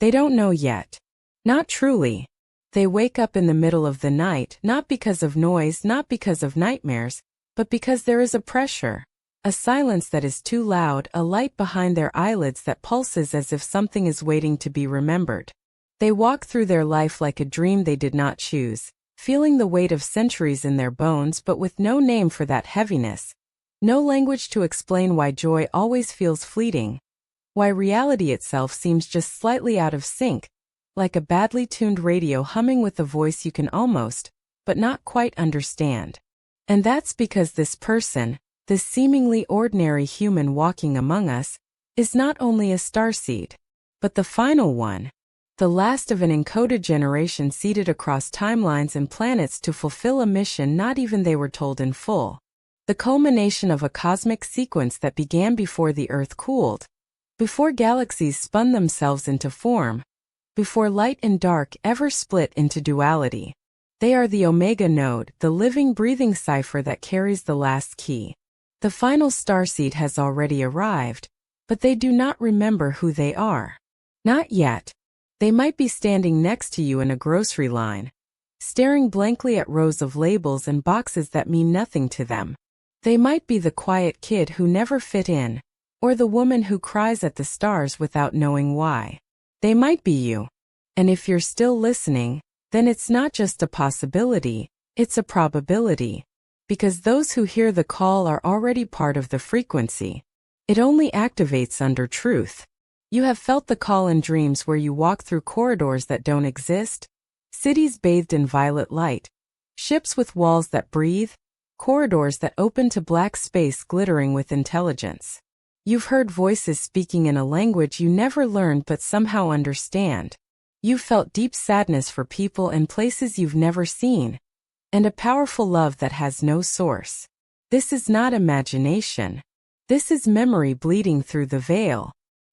They don't know yet. Not truly. They wake up in the middle of the night, not because of noise, not because of nightmares, but because there is a pressure. A silence that is too loud, a light behind their eyelids that pulses as if something is waiting to be remembered. They walk through their life like a dream they did not choose, feeling the weight of centuries in their bones but with no name for that heaviness. No language to explain why joy always feels fleeting. Why reality itself seems just slightly out of sync, like a badly tuned radio humming with a voice you can almost, but not quite understand. And that's because this person, this seemingly ordinary human walking among us, is not only a starseed, but the final one, the last of an encoded generation seeded across timelines and planets to fulfill a mission not even they were told in full. The culmination of a cosmic sequence that began before the Earth cooled, before galaxies spun themselves into form, before light and dark ever split into duality. They are the Omega node, the living, breathing cipher that carries the last key. The final starseed has already arrived, but they do not remember who they are. Not yet. They might be standing next to you in a grocery line, staring blankly at rows of labels and boxes that mean nothing to them. They might be the quiet kid who never fit in, or the woman who cries at the stars without knowing why. They might be you. And if you're still listening, then it's not just a possibility, it's a probability. Because those who hear the call are already part of the frequency. It only activates under truth. You have felt the call in dreams where you walk through corridors that don't exist, cities bathed in violet light, ships with walls that breathe, corridors that open to black space glittering with intelligence. You've heard voices speaking in a language you never learned but somehow understand. You've felt deep sadness for people and places you've never seen, and a powerful love that has no source. This is not imagination. This is memory bleeding through the veil.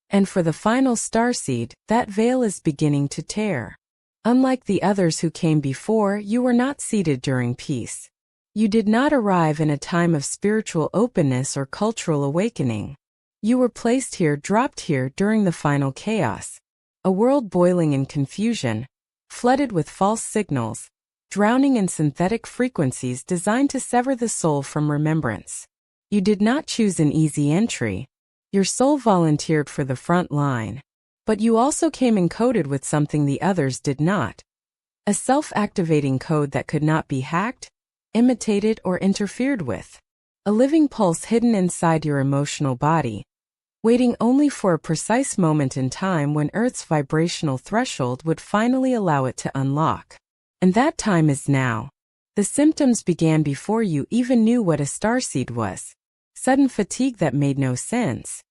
And for the final starseed, that veil is beginning to tear. Unlike the others who came before, you were not seated during peace. You did not arrive in a time of spiritual openness or cultural awakening. You were placed here, dropped here during the final chaos. A world boiling in confusion, flooded with false signals, drowning in synthetic frequencies designed to sever the soul from remembrance. You did not choose an easy entry. Your soul volunteered for the front line. But you also came encoded with something the others did not. A self-activating code that could not be hacked, imitated, or interfered with. A living pulse hidden inside your emotional body, waiting only for a precise moment in time when Earth's vibrational threshold would finally allow it to unlock. And that time is now. The symptoms began before you even knew what a starseed was. Sudden fatigue that made no sense.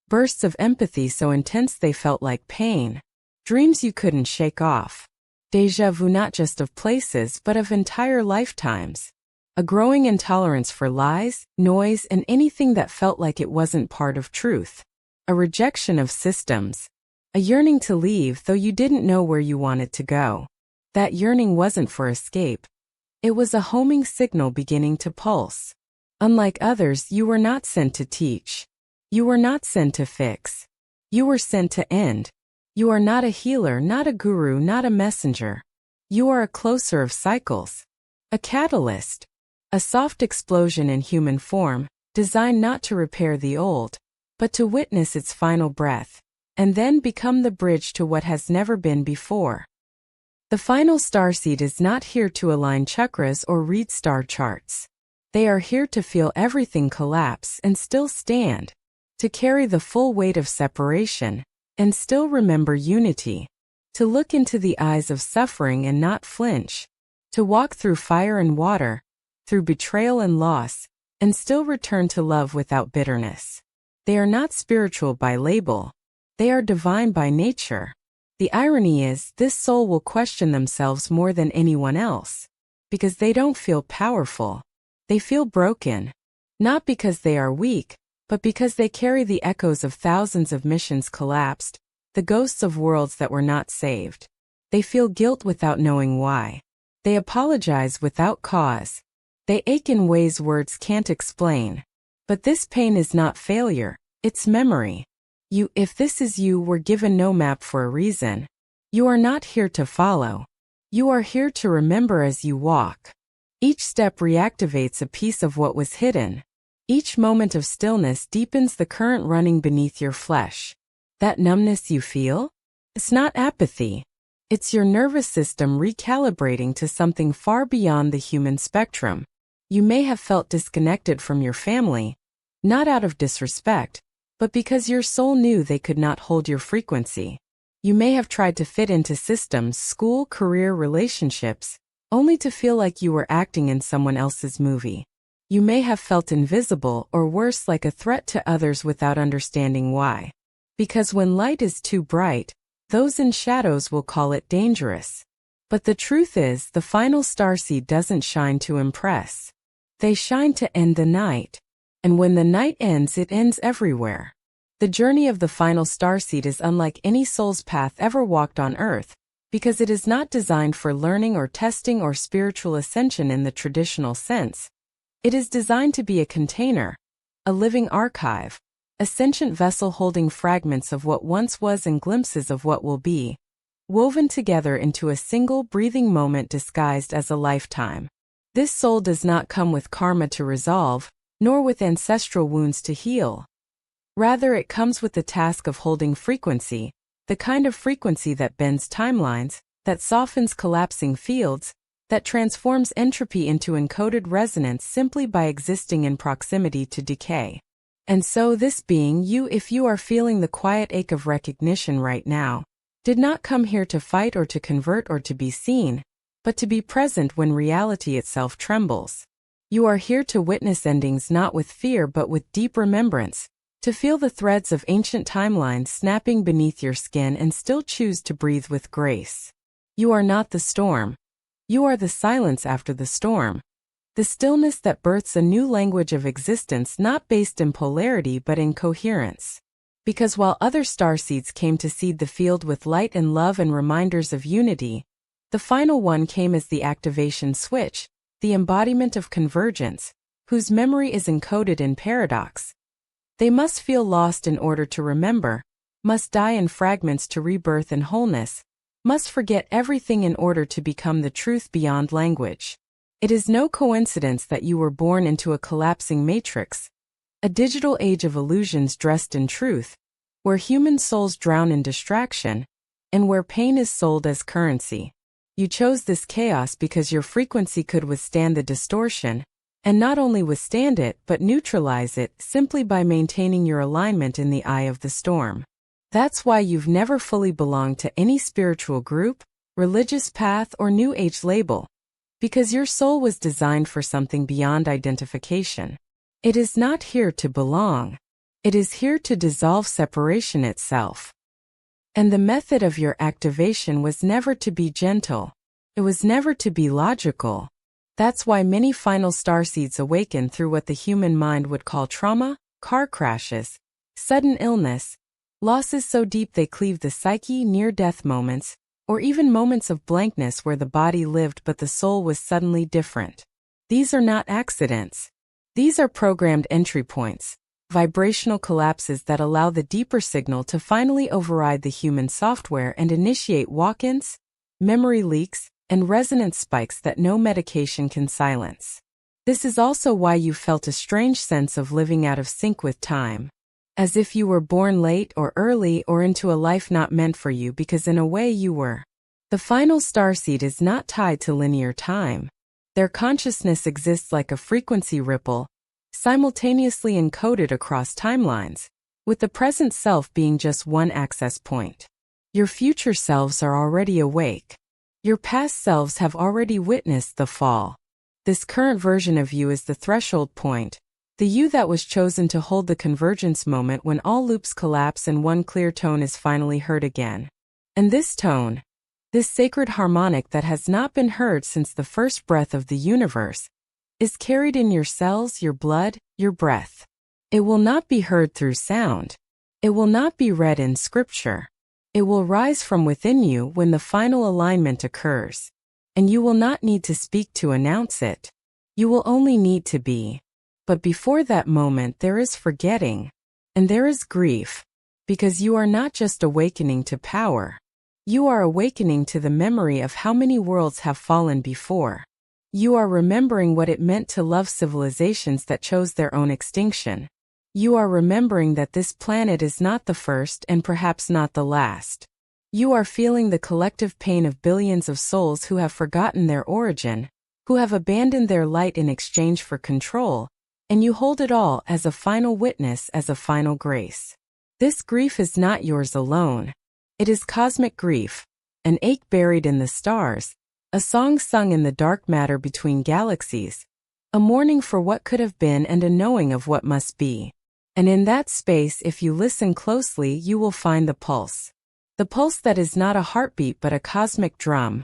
Bursts of empathy so intense they felt like pain. Dreams you couldn't shake off. Déjà vu not just of places but of entire lifetimes. A growing intolerance for lies, noise, and anything that felt like it wasn't part of truth. A rejection of systems. A yearning to leave though you didn't know where you wanted to go. That yearning wasn't for escape. It was a homing signal beginning to pulse. Unlike others, you were not sent to teach. You were not sent to fix. You were sent to end. You are not a healer, not a guru, not a messenger. You are a closer of cycles. A catalyst. A soft explosion in human form, designed not to repair the old, but to witness its final breath, and then become the bridge to what has never been before. The final starseed is not here to align chakras or read star charts. They are here to feel everything collapse and still stand, to carry the full weight of separation, and still remember unity, to look into the eyes of suffering and not flinch, to walk through fire and water, through betrayal and loss, and still return to love without bitterness. They are not spiritual by label. They are divine by nature. The irony is, this soul will question themselves more than anyone else, because they don't feel powerful. They feel broken, not because they are weak, but because they carry the echoes of thousands of missions collapsed, the ghosts of worlds that were not saved. They feel guilt without knowing why. They apologize without cause. They ache in ways words can't explain. But this pain is not failure, it's memory. You, if this is you, were given no map for a reason, You are not here to follow. You are here to remember as you walk. Each step reactivates a piece of what was hidden. Each moment of stillness deepens the current running beneath your flesh. That numbness you feel? It's not apathy. It's your nervous system recalibrating to something far beyond the human spectrum. You may have felt disconnected from your family, not out of disrespect, but because your soul knew they could not hold your frequency. You may have tried to fit into systems, school, career, relationships, only to feel like you were acting in someone else's movie. You may have felt invisible or worse, like a threat to others without understanding why. Because when light is too bright, those in shadows will call it dangerous. But the truth is, the final starseed doesn't shine to impress. They shine to end the night. And when the night ends, it ends everywhere. The journey of the final starseed is unlike any soul's path ever walked on Earth, because it is not designed for learning or testing or spiritual ascension in the traditional sense. It is designed to be a container, a living archive, a sentient vessel holding fragments of what once was and glimpses of what will be, woven together into a single breathing moment disguised as a lifetime. This soul does not come with karma to resolve, nor with ancestral wounds to heal. Rather, it comes with the task of holding frequency, the kind of frequency that bends timelines, that softens collapsing fields, that transforms entropy into encoded resonance simply by existing in proximity to decay. And so this being you, if you are feeling the quiet ache of recognition right now, did not come here to fight or to convert or to be seen, but to be present when reality itself trembles. You are here to witness endings not with fear but with deep remembrance, to feel the threads of ancient timelines snapping beneath your skin and still choose to breathe with grace. You are not the storm. You are the silence after the storm. The stillness that births a new language of existence not based in polarity but in coherence. Because while other starseeds came to seed the field with light and love and reminders of unity, the final one came as the activation switch, the embodiment of convergence, whose memory is encoded in paradox. They must feel lost in order to remember, must die in fragments to rebirth in wholeness, must forget everything in order to become the truth beyond language. It is no coincidence that you were born into a collapsing matrix, a digital age of illusions dressed in truth, where human souls drown in distraction, and where pain is sold as currency. You chose this chaos because your frequency could withstand the distortion, and not only withstand it but neutralize it simply by maintaining your alignment in the eye of the storm. That's why you've never fully belonged to any spiritual group, religious path, or New Age label. Because your soul was designed for something beyond identification. It is not here to belong. It is here to dissolve separation itself. And the method of your activation was never to be gentle. It was never to be logical. That's why many final starseeds awaken through what the human mind would call trauma, car crashes, sudden illness, losses so deep they cleave the psyche, near-death moments, or even moments of blankness where the body lived but the soul was suddenly different. These are not accidents. These are programmed entry points, vibrational collapses that allow the deeper signal to finally override the human software and initiate walk-ins, memory leaks, and resonance spikes that no medication can silence. This is also why you felt a strange sense of living out of sync with time. As if you were born late or early or into a life not meant for you, because in a way you were. The final starseed is not tied to linear time. Their consciousness exists like a frequency ripple, simultaneously encoded across timelines, with the present self being just one access point. Your future selves are already awake. Your past selves have already witnessed the fall. This current version of you is the threshold point, the you that was chosen to hold the convergence moment when all loops collapse and one clear tone is finally heard again. And this tone, this sacred harmonic that has not been heard since the first breath of the universe, is carried in your cells, your blood, your breath. It will not be heard through sound. It will not be read in scripture. It will rise from within you when the final alignment occurs. And you will not need to speak to announce it. You will only need to be. But before that moment there is forgetting. And there is grief. Because you are not just awakening to power. You are awakening to the memory of how many worlds have fallen before. You are remembering what it meant to love civilizations that chose their own extinction. You are remembering that this planet is not the first and perhaps not the last. You are feeling the collective pain of billions of souls who have forgotten their origin, who have abandoned their light in exchange for control, and you hold it all as a final witness, as a final grace. This grief is not yours alone. It is cosmic grief, an ache buried in the stars, a song sung in the dark matter between galaxies, a mourning for what could have been and a knowing of what must be. And in that space, if you listen closely, you will find the pulse. The pulse that is not a heartbeat but a cosmic drum,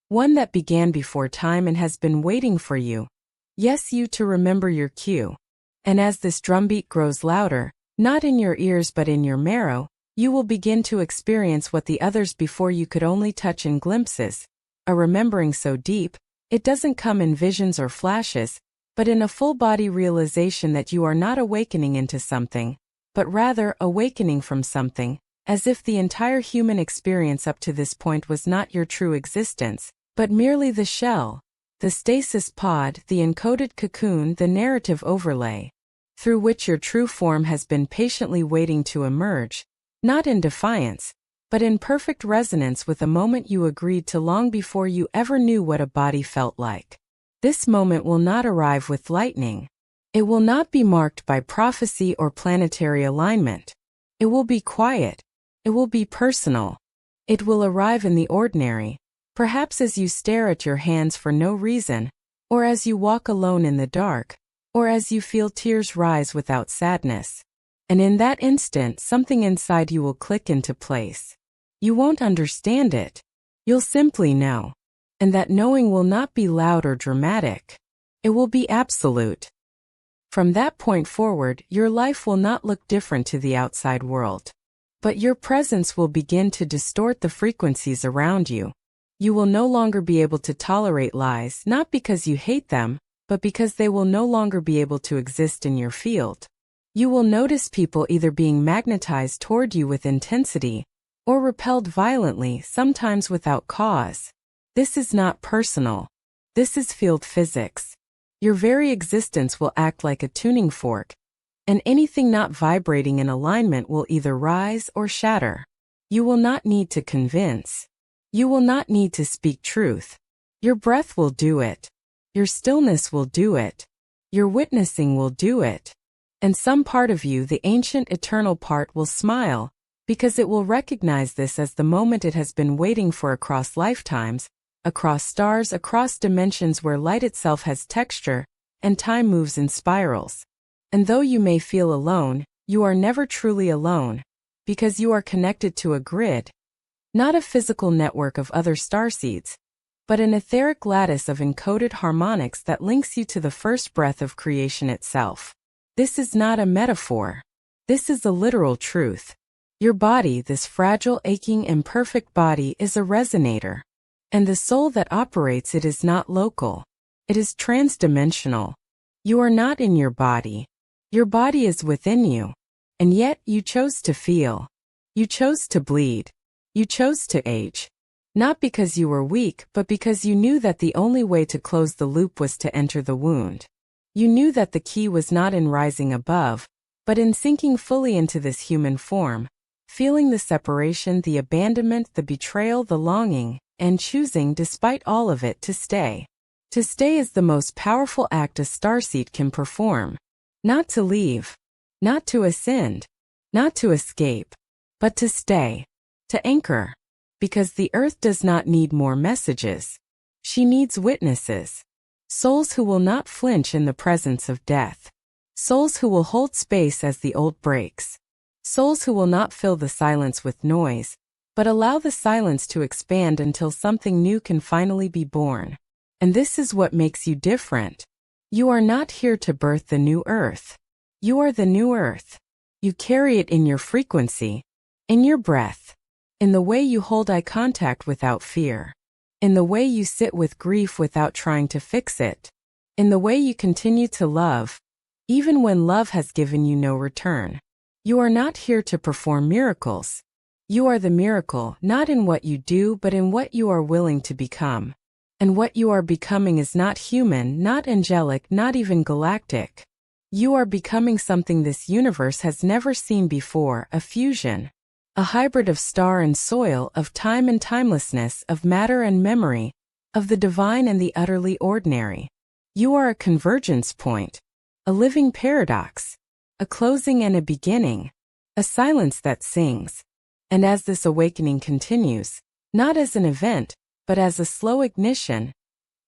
one that began before time and has been waiting for you. Yes, you to remember your cue. And as this drumbeat grows louder, not in your ears but in your marrow, you will begin to experience what the others before you could only touch in glimpses. A remembering so deep, it doesn't come in visions or flashes, but in a full-body realization that you are not awakening into something, but rather awakening from something, as if the entire human experience up to this point was not your true existence, but merely the shell, the stasis pod, the encoded cocoon, the narrative overlay, through which your true form has been patiently waiting to emerge, not in defiance, but in perfect resonance with a moment you agreed to long before you ever knew what a body felt like. This moment will not arrive with lightning. It will not be marked by prophecy or planetary alignment. It will be quiet. It will be personal. It will arrive in the ordinary, perhaps as you stare at your hands for no reason, or as you walk alone in the dark, or as you feel tears rise without sadness. And in that instant, something inside you will click into place. You won't understand it. You'll simply know. And that knowing will not be loud or dramatic. It will be absolute. From that point forward, your life will not look different to the outside world. But your presence will begin to distort the frequencies around you. You will no longer be able to tolerate lies, not because you hate them, but because they will no longer be able to exist in your field. You will notice people either being magnetized toward you with intensity, or repelled violently, sometimes without cause. This is not personal. This is field physics. Your very existence will act like a tuning fork, and anything not vibrating in alignment will either rise or shatter. You will not need to convince. You will not need to speak truth. Your breath will do it. Your stillness will do it. Your witnessing will do it. And some part of you, the ancient eternal part, will smile, because it will recognize this as the moment it has been waiting for across lifetimes, across stars, across dimensions where light itself has texture, and time moves in spirals. And though you may feel alone, you are never truly alone, because you are connected to a grid, not a physical network of other starseeds, but an etheric lattice of encoded harmonics that links you to the first breath of creation itself. This is not a metaphor. This is a literal truth. Your body, this fragile, aching, imperfect body, is a resonator. And the soul that operates it is not local. It is transdimensional. You are not in your body. Your body is within you. And yet, you chose to feel. You chose to bleed. You chose to age. Not because you were weak, but because you knew that the only way to close the loop was to enter the wound. You knew that the key was not in rising above, but in sinking fully into this human form, feeling the separation, the abandonment, the betrayal, the longing, and choosing, despite all of it, to stay. To stay is the most powerful act a starseed can perform. Not to leave. Not to ascend. Not to escape. But to stay. To anchor. Because the earth does not need more messages. She needs witnesses. Souls who will not flinch in the presence of death. Souls who will hold space as the old breaks. Souls who will not fill the silence with noise, but allow the silence to expand until something new can finally be born. And this is what makes you different. You are not here to birth the new earth. You are the new earth. You carry it in your frequency, in your breath, in the way you hold eye contact without fear, in the way you sit with grief without trying to fix it, in the way you continue to love, even when love has given you no return. You are not here to perform miracles. You are the miracle, not in what you do but in what you are willing to become. And what you are becoming is not human, not angelic, not even galactic. You are becoming something this universe has never seen before, a fusion. A hybrid of star and soil, of time and timelessness, of matter and memory, of the divine and the utterly ordinary. You are a convergence point, a living paradox, a closing and a beginning, a silence that sings. And as this awakening continues, not as an event, but as a slow ignition,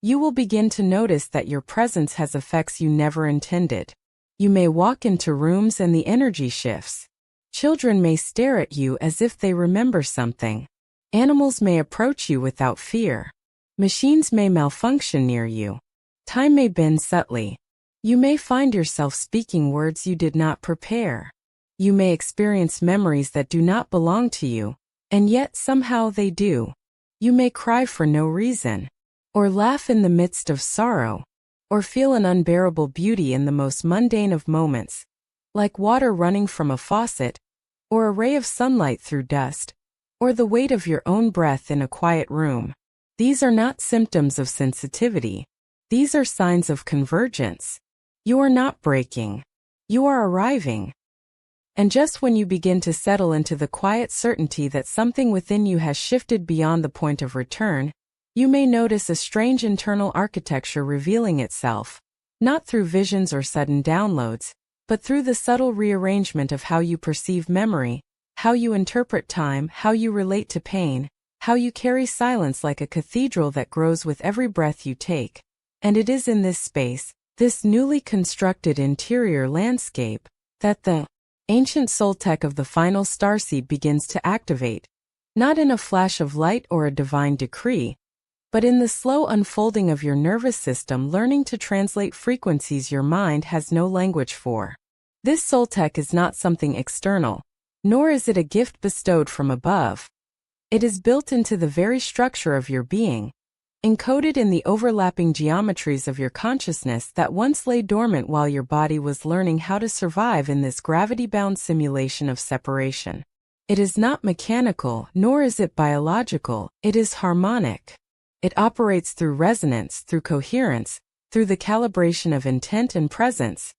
you will begin to notice that your presence has effects you never intended. You may walk into rooms and the energy shifts. Children may stare at you as if they remember something. Animals may approach you without fear. Machines may malfunction near you. Time may bend subtly. You may find yourself speaking words you did not prepare. You may experience memories that do not belong to you, and yet somehow they do. You may cry for no reason, or laugh in the midst of sorrow, or feel an unbearable beauty in the most mundane of moments, like water running from a faucet, or a ray of sunlight through dust, or the weight of your own breath in a quiet room. These are not symptoms of sensitivity. These are signs of convergence. You are not breaking. You are arriving. And just when you begin to settle into the quiet certainty that something within you has shifted beyond the point of return, you may notice a strange internal architecture revealing itself, not through visions or sudden downloads, but through the subtle rearrangement of how you perceive memory, how you interpret time, how you relate to pain, how you carry silence like a cathedral that grows with every breath you take. And it is in this space, this newly constructed interior landscape, that the ancient soul tech of the Final Starseed begins to activate, not in a flash of light or a divine decree, but in the slow unfolding of your nervous system learning to translate frequencies your mind has no language for. This soul tech is not something external, nor is it a gift bestowed from above. It is built into the very structure of your being, encoded in the overlapping geometries of your consciousness that once lay dormant while your body was learning how to survive in this gravity-bound simulation of separation. It is not mechanical, nor is it biological, it is harmonic. It operates through resonance, through coherence, through the calibration of intent and presence,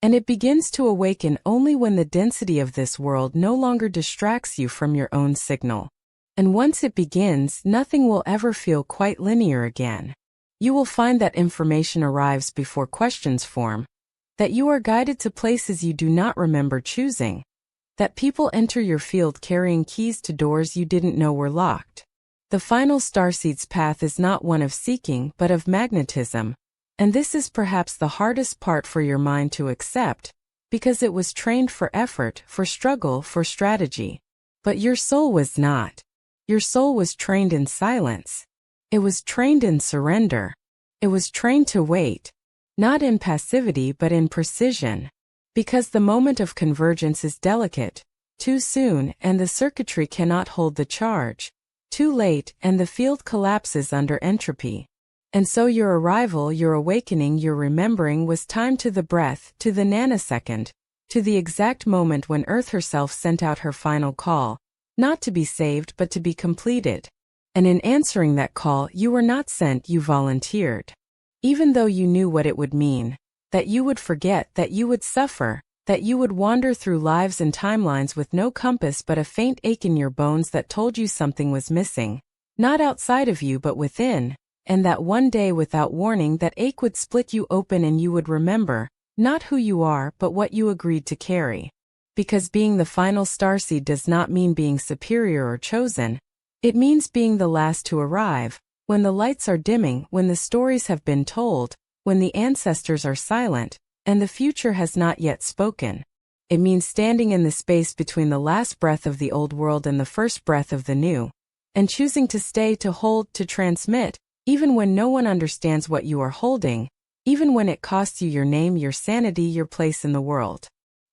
and it begins to awaken only when the density of this world no longer distracts you from your own signal. And once it begins, nothing will ever feel quite linear again. You will find that information arrives before questions form, that you are guided to places you do not remember choosing, that people enter your field carrying keys to doors you didn't know were locked. The Final Starseed's path is not one of seeking but of magnetism, and this is perhaps the hardest part for your mind to accept, because it was trained for effort, for struggle, for strategy. But your soul was not. Your soul was trained in silence. It was trained in surrender. It was trained to wait, not in passivity but in precision. Because the moment of convergence is delicate, too soon and the circuitry cannot hold the charge, too late and the field collapses under entropy. And so your arrival, your awakening, your remembering was timed to the breath, to the nanosecond, to the exact moment when Earth herself sent out her final call. Not to be saved but to be completed. And in answering that call, you were not sent, you volunteered. Even though you knew what it would mean, that you would forget, that you would suffer, that you would wander through lives and timelines with no compass but a faint ache in your bones that told you something was missing, not outside of you but within, and that one day without warning that ache would split you open and you would remember, not who you are but what you agreed to carry. Because being the Final Starseed does not mean being superior or chosen. It means being the last to arrive, when the lights are dimming, when the stories have been told, when the ancestors are silent, and the future has not yet spoken. It means standing in the space between the last breath of the old world and the first breath of the new, and choosing to stay, to hold, to transmit, even when no one understands what you are holding, even when it costs you your name, your sanity, your place in the world.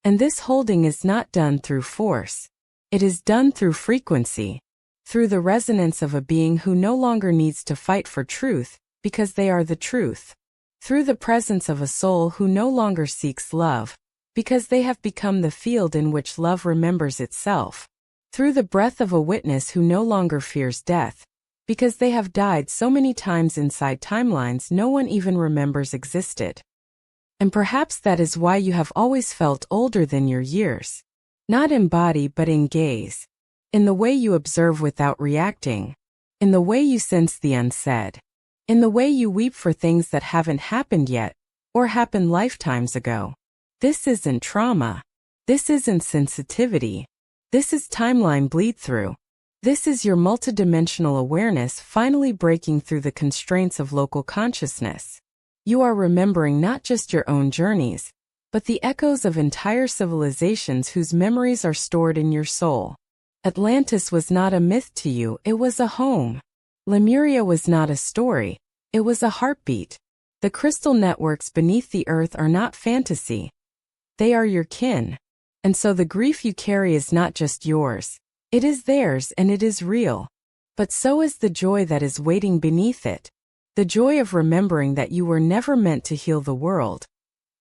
And this holding is not done through force. It is done through frequency, through the resonance of a being who no longer needs to fight for truth, because they are the truth. Through the presence of a soul who no longer seeks love, because they have become the field in which love remembers itself. through the breath of a witness who no longer fears death, because they have died so many times inside timelines no one even remembers existed. And perhaps that is why you have always felt older than your years. Not in body but in gaze. In the way you observe without reacting. In the way you sense the unsaid. In the way you weep for things that haven't happened yet, or happened lifetimes ago. This isn't trauma. This isn't sensitivity. This is timeline bleed-through. This is your multidimensional awareness finally breaking through the constraints of local consciousness. You are remembering not just your own journeys, but the echoes of entire civilizations whose memories are stored in your soul. Atlantis was not a myth to you, it was a home. Lemuria was not a story, it was a heartbeat. The crystal networks beneath the earth are not fantasy. They are your kin. And so the grief you carry is not just yours. It is theirs and it is real. But so is the joy that is waiting beneath it. The joy of remembering that you were never meant to heal the world.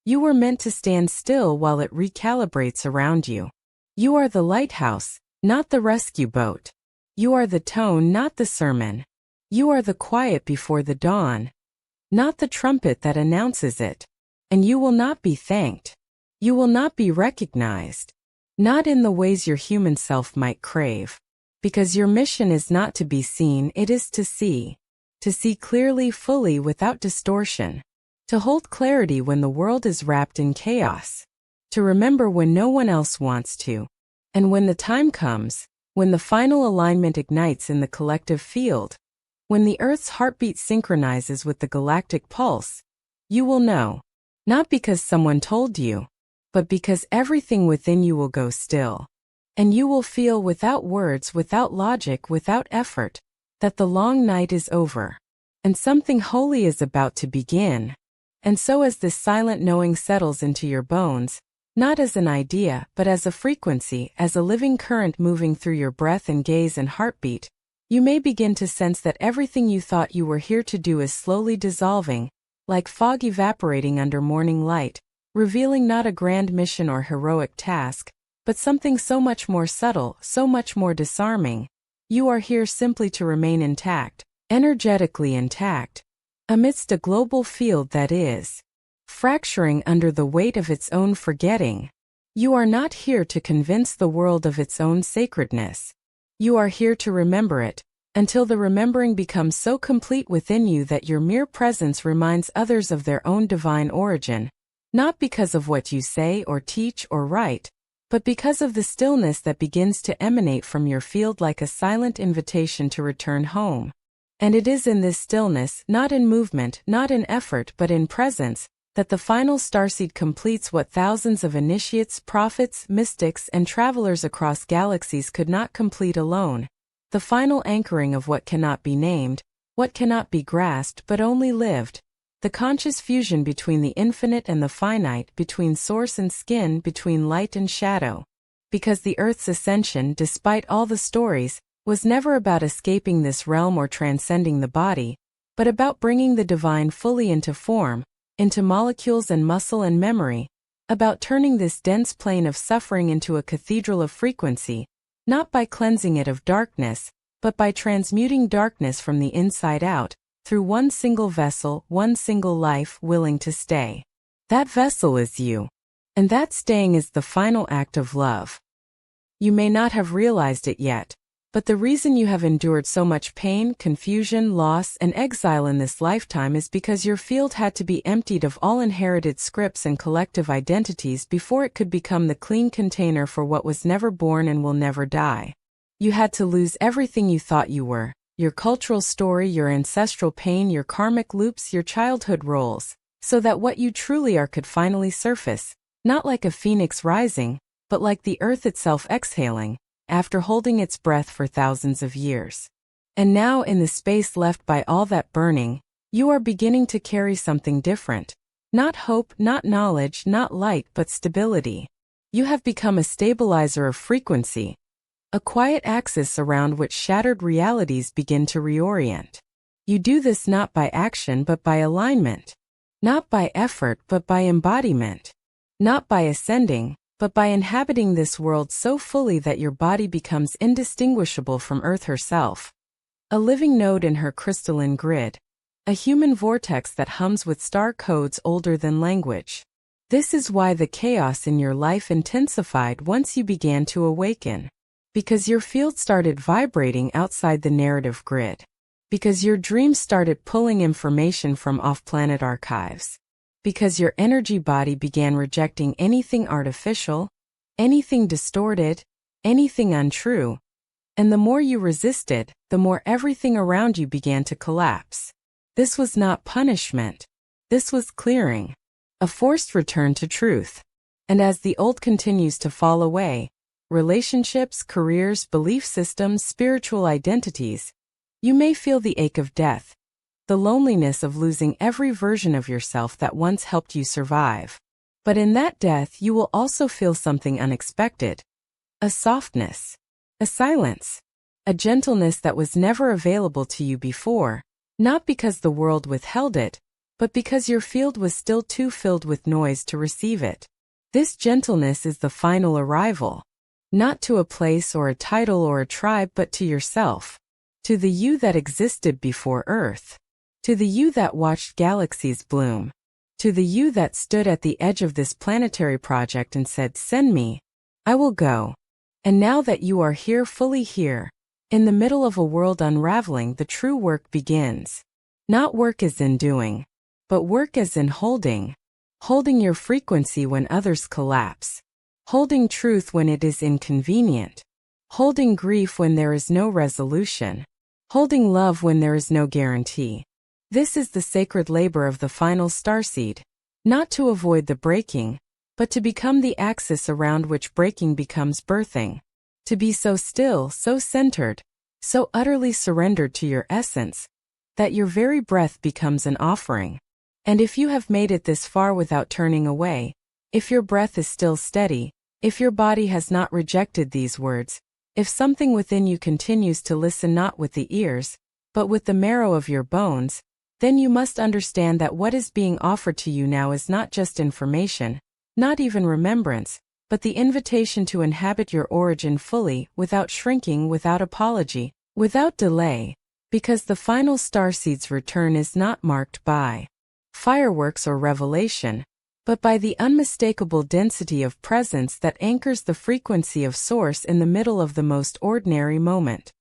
You were meant to stand still while it recalibrates around you. You are the lighthouse, not the rescue boat. You are the tone, not the sermon. You are the quiet before the dawn, not the trumpet that announces it. And you will not be thanked. You will not be recognized. Not in the ways your human self might crave. Because your mission is not to be seen, it is to see. To see clearly, fully, without distortion. To hold clarity when the world is wrapped in chaos. To remember when no one else wants to. And when the time comes, when the final alignment ignites in the collective field, when the Earth's heartbeat synchronizes with the galactic pulse, you will know. Not because someone told you, but because everything within you will go still. And you will feel without words, without logic, without effort, that the long night is over, and something holy is about to begin. And so as this silent knowing settles into your bones, not as an idea, but as a frequency, as a living current moving through your breath and gaze and heartbeat, you may begin to sense that everything you thought you were here to do is slowly dissolving, like fog evaporating under morning light, revealing not a grand mission or heroic task, but something so much more subtle, so much more disarming. You are here simply to remain intact, energetically intact, amidst a global field that is fracturing under the weight of its own forgetting. You are not here to convince the world of its own sacredness. You are here to remember it, until the remembering becomes so complete within you that your mere presence reminds others of their own divine origin, not because of what you say or teach or write, but because of the stillness that begins to emanate from your field like a silent invitation to return home. And it is in this stillness, not in movement, not in effort, but in presence, that the final starseed completes what thousands of initiates, prophets, mystics, and travelers across galaxies could not complete alone. The final anchoring of what cannot be named, what cannot be grasped but only lived. The conscious fusion between the infinite and the finite, between source and skin, between light and shadow. Because the Earth's ascension, despite all the stories, was never about escaping this realm or transcending the body, but about bringing the divine fully into form, into molecules and muscle and memory, about turning this dense plane of suffering into a cathedral of frequency, not by cleansing it of darkness, but by transmuting darkness from the inside out, through one single vessel, one single life willing to stay. That vessel is you. And that staying is the final act of love. You may not have realized it yet, but the reason you have endured so much pain, confusion, loss, and exile in this lifetime is because your field had to be emptied of all inherited scripts and collective identities before it could become the clean container for what was never born and will never die. You had to lose everything you thought you were. Your cultural story, your ancestral pain, your karmic loops, your childhood roles, so that what you truly are could finally surface, not like a phoenix rising, but like the earth itself exhaling, after holding its breath for thousands of years. And now in the space left by all that burning, you are beginning to carry something different. Not hope, not knowledge, not light, but stability. You have become a stabilizer of frequency, a quiet axis around which shattered realities begin to reorient. You do this not by action but by alignment. Not by effort but by embodiment. Not by ascending, but by inhabiting this world so fully that your body becomes indistinguishable from Earth herself. A living node in her crystalline grid. A human vortex that hums with star codes older than language. This is why the chaos in your life intensified once you began to awaken. Because your field started vibrating outside the narrative grid. Because your dreams started pulling information from off-planet archives. Because your energy body began rejecting anything artificial, anything distorted, anything untrue. And the more you resisted, the more everything around you began to collapse. This was not punishment. This was clearing. A forced return to truth. And as the old continues to fall away, relationships, careers, belief systems, spiritual identities, you may feel the ache of death, the loneliness of losing every version of yourself that once helped you survive. But in that death you will also feel something unexpected. A softness. A silence. A gentleness that was never available to you before, not because the world withheld it, but because your field was still too filled with noise to receive it. This gentleness is the final arrival. Not to a place or a title or a tribe, but to yourself. To the you that existed before Earth. To the you that watched galaxies bloom. To the you that stood at the edge of this planetary project and said, "Send me. I will go." And now that you are here, fully here, in the middle of a world unraveling, the true work begins. Not work as in doing, but work as in holding. Holding your frequency when others collapse. Holding truth when it is inconvenient. Holding grief when there is no resolution. Holding love when there is no guarantee. This is the sacred labor of the final starseed. Not to avoid the breaking, but to become the axis around which breaking becomes birthing. To be so still, so centered, so utterly surrendered to your essence, that your very breath becomes an offering. And if you have made it this far without turning away, if your breath is still steady, if your body has not rejected these words, if something within you continues to listen not with the ears, but with the marrow of your bones, then you must understand that what is being offered to you now is not just information, not even remembrance, but the invitation to inhabit your origin fully, without shrinking, without apology, without delay, because the final starseed's return is not marked by fireworks or revelation, but by the unmistakable density of presence that anchors the frequency of source in the middle of the most ordinary moment.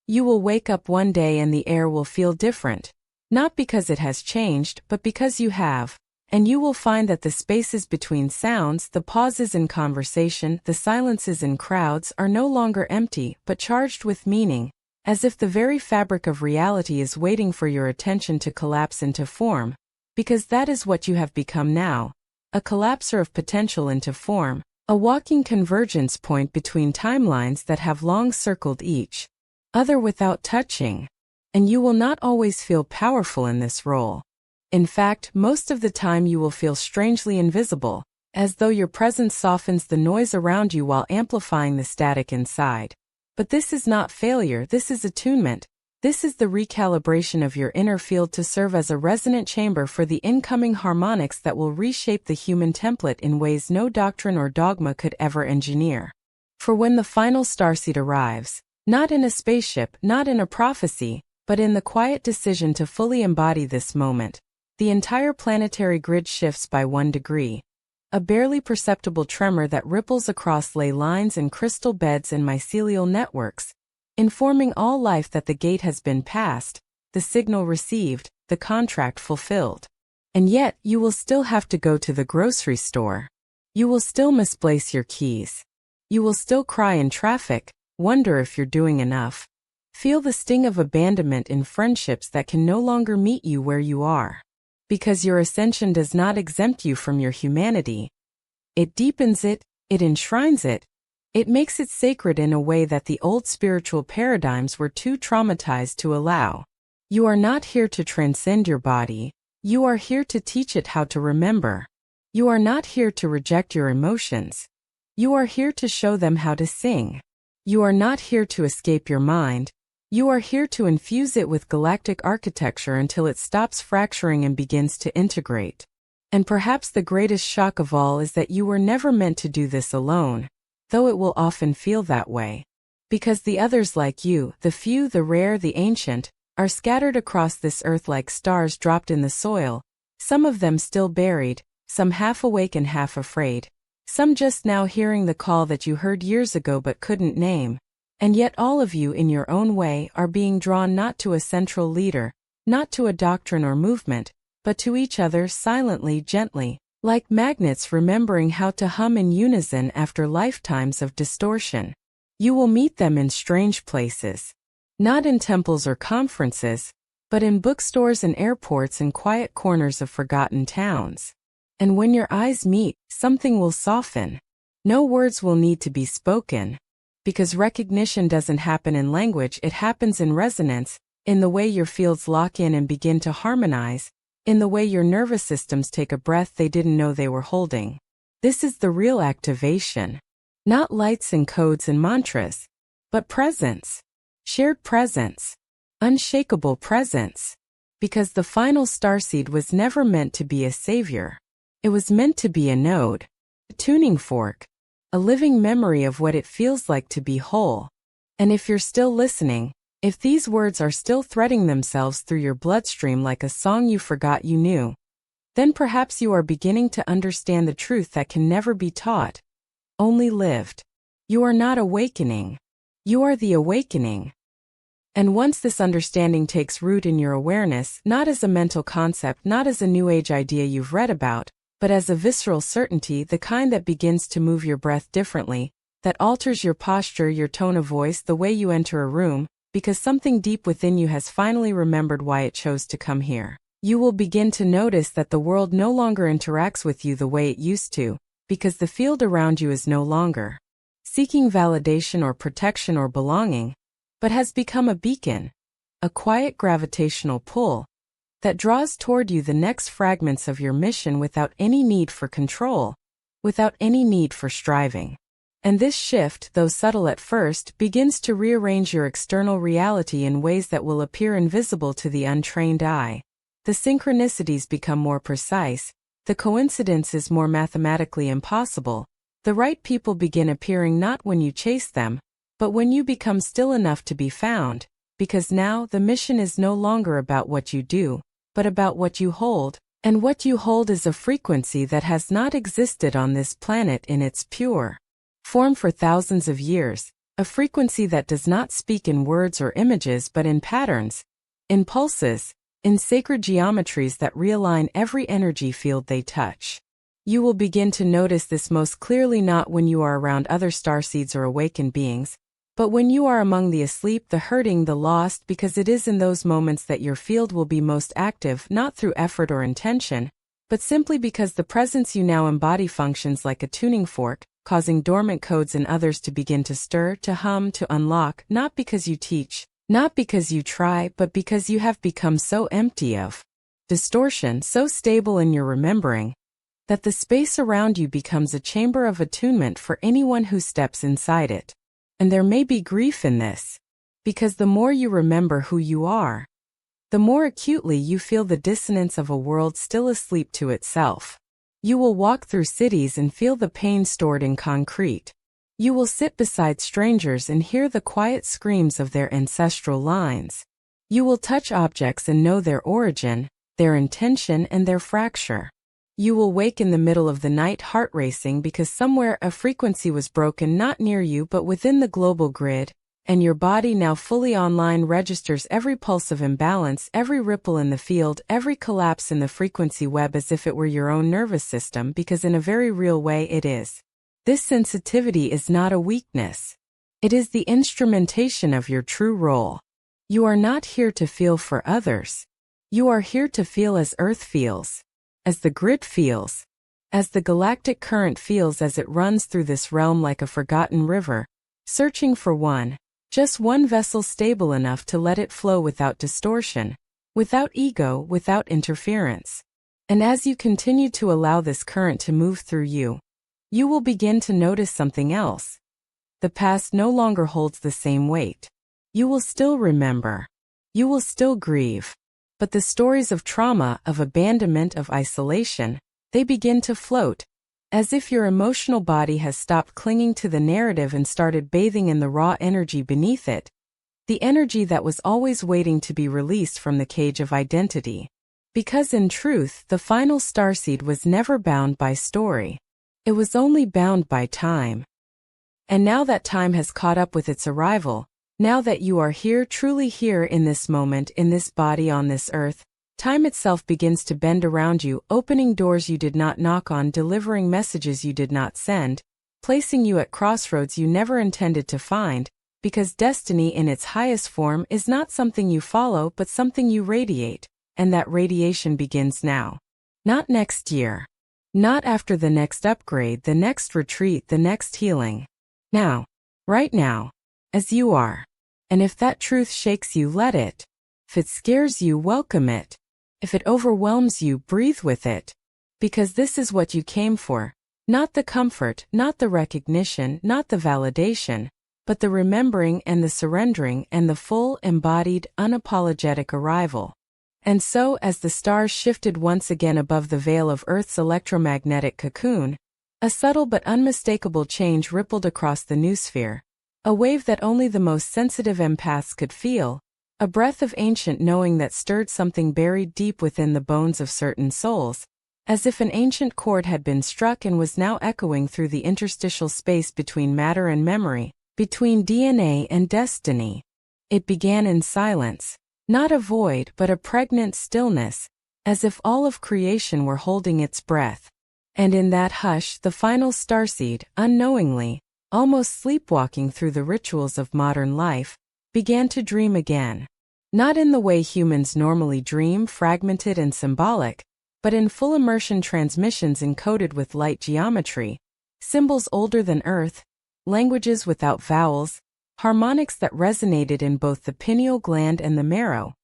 You will wake up one day and the air will feel different, not because it has changed, but because you have, and you will find that the spaces between sounds, the pauses in conversation, the silences in crowds are no longer empty, but charged with meaning, as if the very fabric of reality is waiting for your attention to collapse into form. Because that is what you have become now, a collapser of potential into form, a walking convergence point between timelines that have long circled each other without touching. And you will not always feel powerful in this role. In fact, most of the time you will feel strangely invisible, as though your presence softens the noise around you while amplifying the static inside. But this is not failure, this is attunement. This is the recalibration of your inner field to serve as a resonant chamber for the incoming harmonics that will reshape the human template in ways no doctrine or dogma could ever engineer. For when the final starseed arrives, not in a spaceship, not in a prophecy, but in the quiet decision to fully embody this moment, the entire planetary grid shifts by 1 degree. A barely perceptible tremor that ripples across ley lines and crystal beds and mycelial networks, informing all life that the gate has been passed, the signal received, the contract fulfilled. And yet, you will still have to go to the grocery store. You will still misplace your keys. You will still cry in traffic, wonder if you're doing enough. Feel the sting of abandonment in friendships that can no longer meet you where you are. Because your ascension does not exempt you from your humanity. It deepens it, it enshrines it. It makes it sacred in a way that the old spiritual paradigms were too traumatized to allow. You are not here to transcend your body. You are here to teach it how to remember. You are not here to reject your emotions. You are here to show them how to sing. You are not here to escape your mind. You are here to infuse it with galactic architecture until it stops fracturing and begins to integrate. And perhaps the greatest shock of all is that you were never meant to do this alone, though it will often feel that way. Because the others like you, the few, the rare, the ancient, are scattered across this earth like stars dropped in the soil, some of them still buried, some half awake and half afraid, some just now hearing the call that you heard years ago but couldn't name. And yet all of you in your own way are being drawn not to a central leader, not to a doctrine or movement, but to each other silently, gently, like magnets remembering how to hum in unison after lifetimes of distortion. You will meet them in strange places. Not in temples or conferences, but in bookstores and airports and quiet corners of forgotten towns. And when your eyes meet, something will soften. No words will need to be spoken. Because recognition doesn't happen in language, it happens in resonance, in the way your fields lock in and begin to harmonize, in the way your nervous systems take a breath they didn't know they were holding. This is the real activation. Not lights and codes and mantras, but presence. Shared presence. Unshakable presence. Because the final starseed was never meant to be a savior. It was meant to be a node, a tuning fork, a living memory of what it feels like to be whole. And if you're still listening, if these words are still threading themselves through your bloodstream like a song you forgot you knew, then perhaps you are beginning to understand the truth that can never be taught, only lived. You are not awakening. You are the awakening. And once this understanding takes root in your awareness, not as a mental concept, not as a new age idea you've read about, but as a visceral certainty, the kind that begins to move your breath differently, that alters your posture, your tone of voice, the way you enter a room, because something deep within you has finally remembered why it chose to come here. You will begin to notice that the world no longer interacts with you the way it used to, because the field around you is no longer seeking validation or protection or belonging, but has become a beacon, a quiet gravitational pull, that draws toward you the next fragments of your mission without any need for control, without any need for striving. And this shift, though subtle at first, begins to rearrange your external reality in ways that will appear invisible to the untrained eye. The synchronicities become more precise, the coincidence is more mathematically impossible, the right people begin appearing not when you chase them, but when you become still enough to be found, because now the mission is no longer about what you do, but about what you hold, and what you hold is a frequency that has not existed on this planet in its pure form for thousands of years, a frequency that does not speak in words or images but in patterns, in pulses, in sacred geometries that realign every energy field they touch. You will begin to notice this most clearly not when you are around other starseeds or awakened beings, but when you are among the asleep, the hurting, the lost, because it is in those moments that your field will be most active, not through effort or intention, but simply because the presence you now embody functions like a tuning fork, causing dormant codes in others to begin to stir, to hum, to unlock, not because you teach, not because you try, but because you have become so empty of distortion, so stable in your remembering, that the space around you becomes a chamber of attunement for anyone who steps inside it. And there may be grief in this, because the more you remember who you are, the more acutely you feel the dissonance of a world still asleep to itself. You will walk through cities and feel the pain stored in concrete. You will sit beside strangers and hear the quiet screams of their ancestral lines. You will touch objects and know their origin, their intention, and their fracture. You will wake in the middle of the night heart racing because somewhere a frequency was broken not near you but within the global grid, and your body now fully online registers every pulse of imbalance, every ripple in the field, every collapse in the frequency web as if it were your own nervous system, because in a very real way it is. This sensitivity is not a weakness. It is the instrumentation of your true role. You are not here to feel for others. You are here to feel as Earth feels, as the grid feels, as the galactic current feels as it runs through this realm like a forgotten river, searching for one, just one vessel stable enough to let it flow without distortion, without ego, without interference. And as you continue to allow this current to move through you, you will begin to notice something else. The past no longer holds the same weight. You will still remember. You will still grieve. But the stories of trauma, of abandonment, of isolation, They begin to float, as if your emotional body has stopped clinging to the narrative and started bathing in the raw energy beneath it, the energy that was always waiting to be released from the cage of identity. Because in truth, the final starseed was never bound by story. It was only bound by time. And now that time has caught up with its arrival, now that you are here, truly here in this moment, in this body on this earth, time itself begins to bend around you, opening doors you did not knock on, delivering messages you did not send, placing you at crossroads you never intended to find, because destiny in its highest form is not something you follow but something you radiate, and that radiation begins now. Not next year. Not after the next upgrade, the next retreat, the next healing. Now. Right now. As you are. And if that truth shakes you, let it. If it scares you, welcome it. If it overwhelms you, breathe with it. Because this is what you came for. Not the comfort, not the recognition, not the validation, but the remembering and the surrendering and the full, embodied, unapologetic arrival. And so, as the stars shifted once again above the veil of Earth's electromagnetic cocoon, a subtle but unmistakable change rippled across the noosphere, a wave that only the most sensitive empaths could feel, a breath of ancient knowing that stirred something buried deep within the bones of certain souls, as if an ancient chord had been struck and was now echoing through the interstitial space between matter and memory, between DNA and destiny. It began in silence. Not a void but a pregnant stillness, as if all of creation were holding its breath. And in that hush the final starseed, unknowingly, almost sleepwalking through the rituals of modern life, began to dream again. Not in the way humans normally dream, fragmented and symbolic, but in full immersion transmissions encoded with light geometry, symbols older than Earth, languages without vowels, harmonics that resonated in both the pineal gland and the marrow,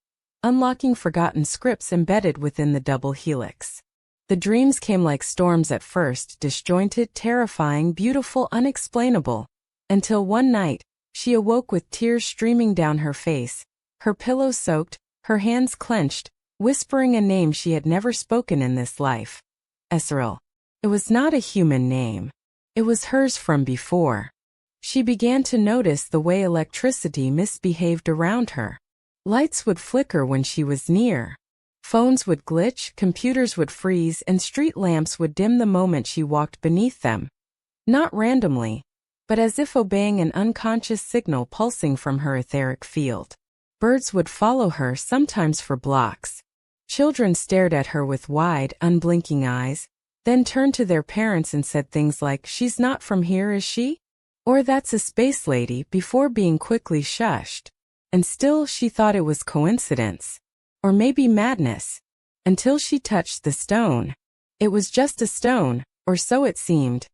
unlocking forgotten scripts embedded within the double helix. The dreams came like storms at first, disjointed, terrifying, beautiful, unexplainable, until one night, she awoke with tears streaming down her face, her pillow soaked, her hands clenched, whispering a name she had never spoken in this life. Esriel. It was not a human name. It was hers from before. She began to notice the way electricity misbehaved around her. Lights would flicker when she was near. Phones would glitch, computers would freeze, and street lamps would dim the moment she walked beneath them. Not randomly, but as if obeying an unconscious signal pulsing from her etheric field. Birds would follow her, sometimes for blocks. Children stared at her with wide, unblinking eyes, then turned to their parents and said things like, "She's not from here, is she?" Or "That's a space lady," before being quickly shushed. And still she thought it was coincidence. Or maybe madness. Until she touched the stone. It was just a stone, or so it seemed.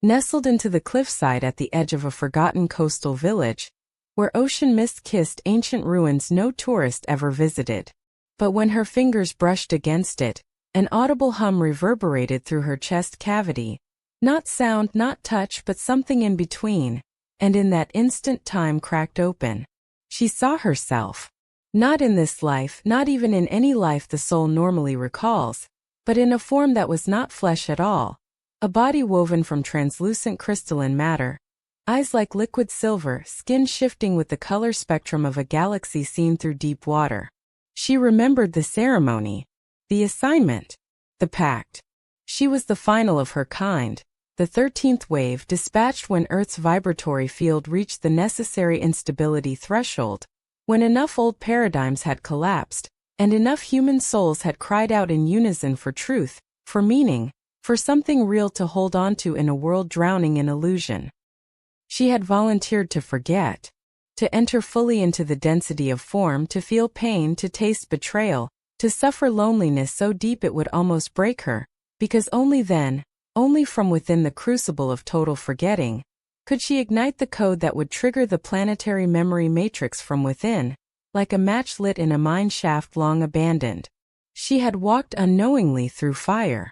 Nestled into the cliffside at the edge of a forgotten coastal village, where ocean mist kissed ancient ruins no tourist ever visited. But when her fingers brushed against it, an audible hum reverberated through her chest cavity. Not sound, not touch, but something in between, and in that instant time cracked open. She saw herself. Not in this life, not even in any life the soul normally recalls, but in a form that was not flesh at all. A body woven from translucent crystalline matter, eyes like liquid silver, skin shifting with the color spectrum of a galaxy seen through deep water. She remembered the ceremony, the assignment, the pact. She was the final of her kind. The 13th wave, dispatched when Earth's vibratory field reached the necessary instability threshold, when enough old paradigms had collapsed, and enough human souls had cried out in unison for truth, for meaning, for something real to hold on to in a world drowning in illusion. She had volunteered to forget, to enter fully into the density of form, to feel pain, to taste betrayal, to suffer loneliness so deep it would almost break her, because only then, only from within the crucible of total forgetting, could she ignite the code that would trigger the planetary memory matrix from within, like a match lit in a mine shaft long abandoned. She had walked unknowingly through fire.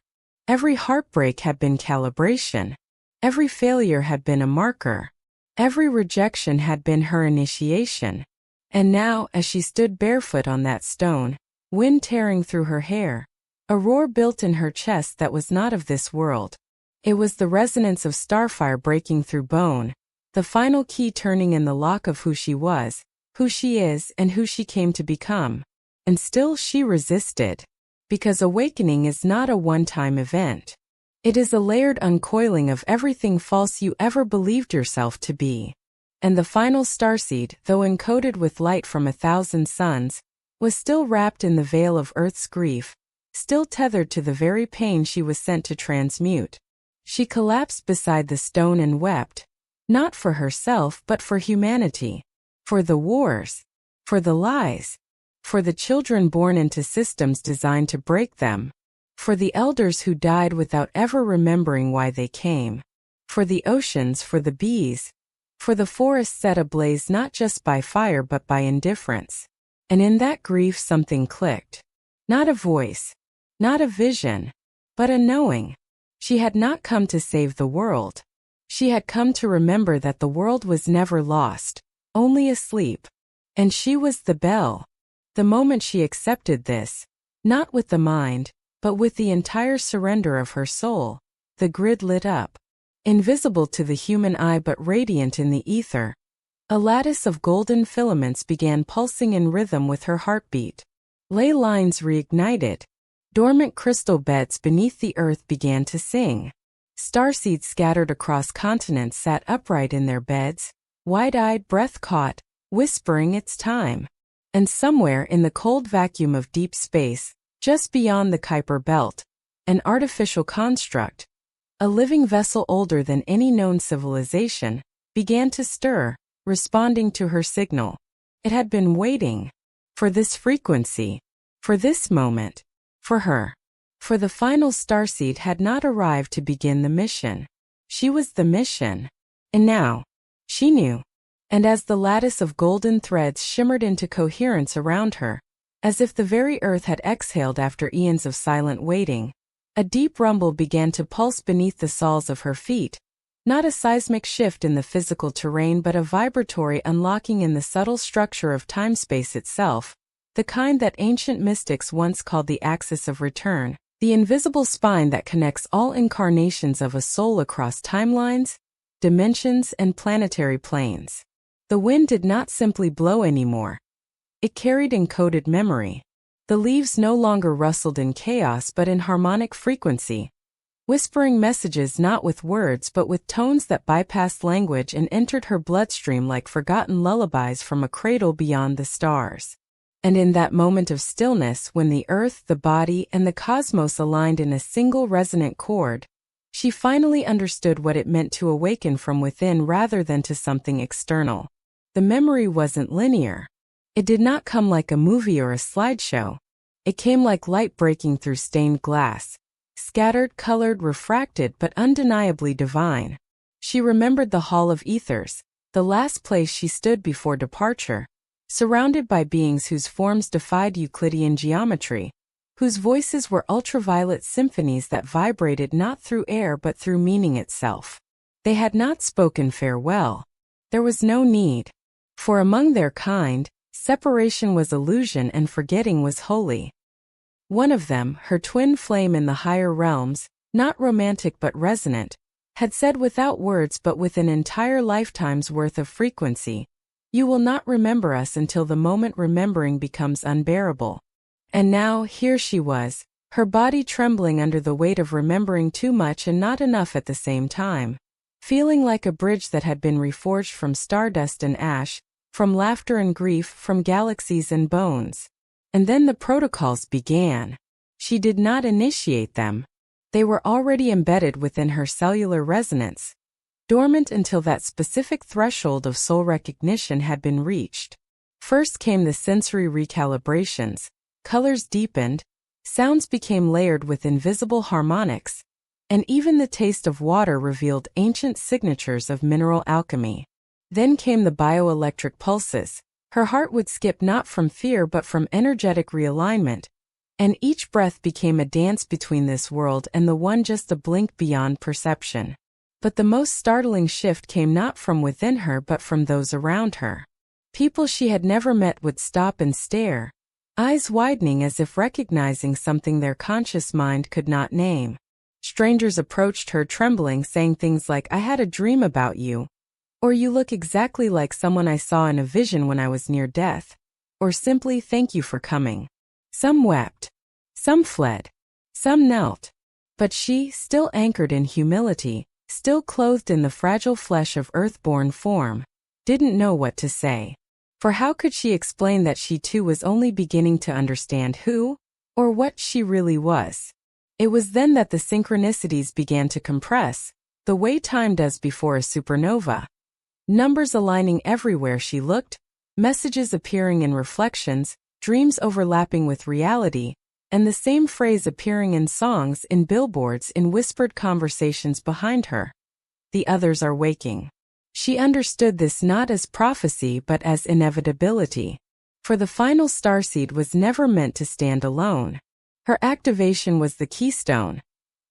Every heartbreak had been calibration. Every failure had been a marker. Every rejection had been her initiation. And now, as she stood barefoot on that stone, wind tearing through her hair, A roar built in her chest that was not of this world. It was the resonance of starfire breaking through bone, the final key turning in the lock of who she was, who she is, and who she came to become. And still she resisted. Because awakening is not a one-time event. It is a layered uncoiling of everything false you ever believed yourself to be. And the final starseed, though encoded with light from 1,000 suns, was still wrapped in the veil of Earth's grief, still tethered to the very pain she was sent to transmute. She collapsed beside the stone and wept, not for herself but for humanity, for the wars, for the lies, for the children born into systems designed to break them, for the elders who died without ever remembering why they came, for the oceans, for the bees, for the forests set ablaze not just by fire but by indifference. And in that grief something clicked. Not a voice, not a vision, but a knowing. She had not come to save the world. She had come to remember that the world was never lost, only asleep. And she was the bell. The moment she accepted this, not with the mind, but with the entire surrender of her soul, the grid lit up. Invisible to the human eye but radiant in the ether. A lattice of golden filaments began pulsing in rhythm with her heartbeat. Ley lines reignited. Dormant crystal beds beneath the earth began to sing. Starseeds scattered across continents sat upright in their beds, wide-eyed, breath caught, whispering it's time. And somewhere in the cold vacuum of deep space, just beyond the Kuiper belt, an artificial construct, a living vessel older than any known civilization, began to stir, responding to her signal. It had been waiting. For this frequency. For this moment. For her. For the final starseed had not arrived to begin the mission. She was the mission. And now, she knew. And as the lattice of golden threads shimmered into coherence around her, as if the very earth had exhaled after eons of silent waiting, a deep rumble began to pulse beneath the soles of her feet, not a seismic shift in the physical terrain but a vibratory unlocking in the subtle structure of time-space itself, the kind that ancient mystics once called the axis of return, the invisible spine that connects all incarnations of a soul across timelines, dimensions, and planetary planes. The wind did not simply blow anymore. It carried encoded memory. The leaves no longer rustled in chaos but in harmonic frequency, whispering messages not with words but with tones that bypassed language and entered her bloodstream like forgotten lullabies from a cradle beyond the stars. And in that moment of stillness, when the earth, the body, and the cosmos aligned in a single resonant chord, she finally understood what it meant to awaken from within rather than to something external. The memory wasn't linear. It did not come like a movie or a slideshow. It came like light breaking through stained glass, scattered, colored, refracted, but undeniably divine. She remembered the Hall of Ethers, the last place she stood before departure, surrounded by beings whose forms defied Euclidean geometry, whose voices were ultraviolet symphonies that vibrated not through air but through meaning itself. They had not spoken farewell. There was no need. For among their kind, separation was illusion and forgetting was holy. One of them, her twin flame in the higher realms, not romantic but resonant, had said without words but with an entire lifetime's worth of frequency, "You will not remember us until the moment remembering becomes unbearable." And now, here she was, her body trembling under the weight of remembering too much and not enough at the same time, feeling like a bridge that had been reforged from stardust and ash, from laughter and grief, from galaxies and bones. And then the protocols began. She did not initiate them. They were already embedded within her cellular resonance, dormant until that specific threshold of soul recognition had been reached. First came the sensory recalibrations. Colors deepened, sounds became layered with invisible harmonics, and even the taste of water revealed ancient signatures of mineral alchemy. Then came the bioelectric pulses. Her heart would skip not from fear but from energetic realignment, and each breath became a dance between this world and the one just a blink beyond perception. But the most startling shift came not from within her but from those around her. People she had never met would stop and stare, eyes widening as if recognizing something their conscious mind could not name. Strangers approached her trembling, saying things like, "I had a dream about you," or "You look exactly like someone I saw in a vision when I was near death," or simply, "Thank you for coming." Some wept. Some fled. Some knelt. But she, still anchored in humility, still clothed in the fragile flesh of earth-born form, didn't know what to say. For how could she explain that she too was only beginning to understand who, or what she really was? It was then that the synchronicities began to compress, the way time does before a supernova. Numbers aligning everywhere she looked, messages appearing in reflections, dreams overlapping with reality, and the same phrase appearing in songs, in billboards, in whispered conversations behind her. The others are waking. She understood this not as prophecy but as inevitability. For the final starseed was never meant to stand alone. Her activation was the keystone,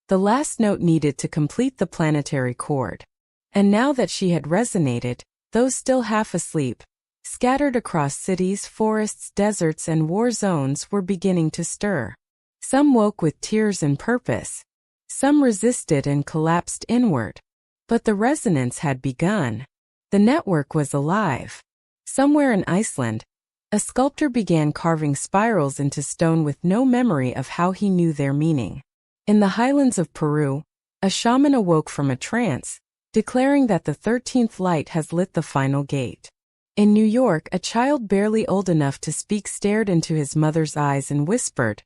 the last note needed to complete the planetary chord. And now that she had resonated, those still half asleep, scattered across cities, forests, deserts, and war zones, were beginning to stir. Some woke with tears and purpose. Some resisted and collapsed inward. But the resonance had begun. The network was alive. Somewhere in Iceland, a sculptor began carving spirals into stone with no memory of how he knew their meaning. In the highlands of Peru, a shaman awoke from a trance, declaring that the 13th light has lit the final gate. In New York, a child barely old enough to speak stared into his mother's eyes and whispered,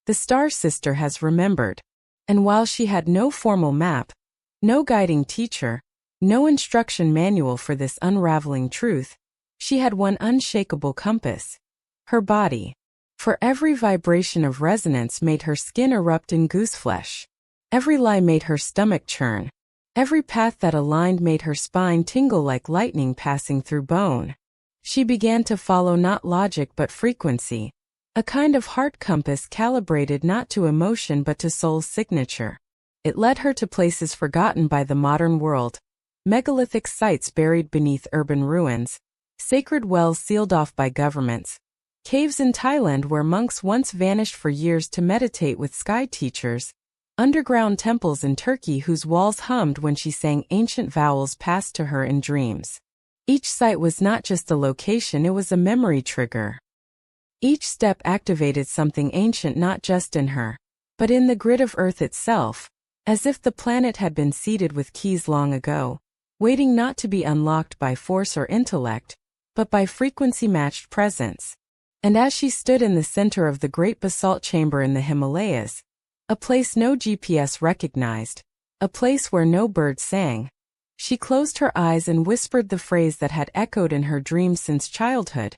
"The Star Sister has remembered." And while she had no formal map, no guiding teacher, no instruction manual for this unraveling truth, she had one unshakable compass: her body. For every vibration of resonance made her skin erupt in gooseflesh. Every lie made her stomach churn. Every path that aligned made her spine tingle like lightning passing through bone. She began to follow not logic but frequency, a kind of heart compass calibrated not to emotion but to soul's signature. It led her to places forgotten by the modern world, megalithic sites buried beneath urban ruins, sacred wells sealed off by governments, caves in Thailand where monks once vanished for years to meditate with sky teachers, underground temples in Turkey whose walls hummed when she sang ancient vowels passed to her in dreams. Each site was not just a location, it was a memory trigger. Each step activated something ancient not just in her, but in the grid of Earth itself, as if the planet had been seeded with keys long ago, waiting not to be unlocked by force or intellect, but by frequency-matched presence. And as she stood in the center of the great basalt chamber in the Himalayas, a place no GPS recognized, a place where no bird sang, she closed her eyes and whispered the phrase that had echoed in her dreams since childhood: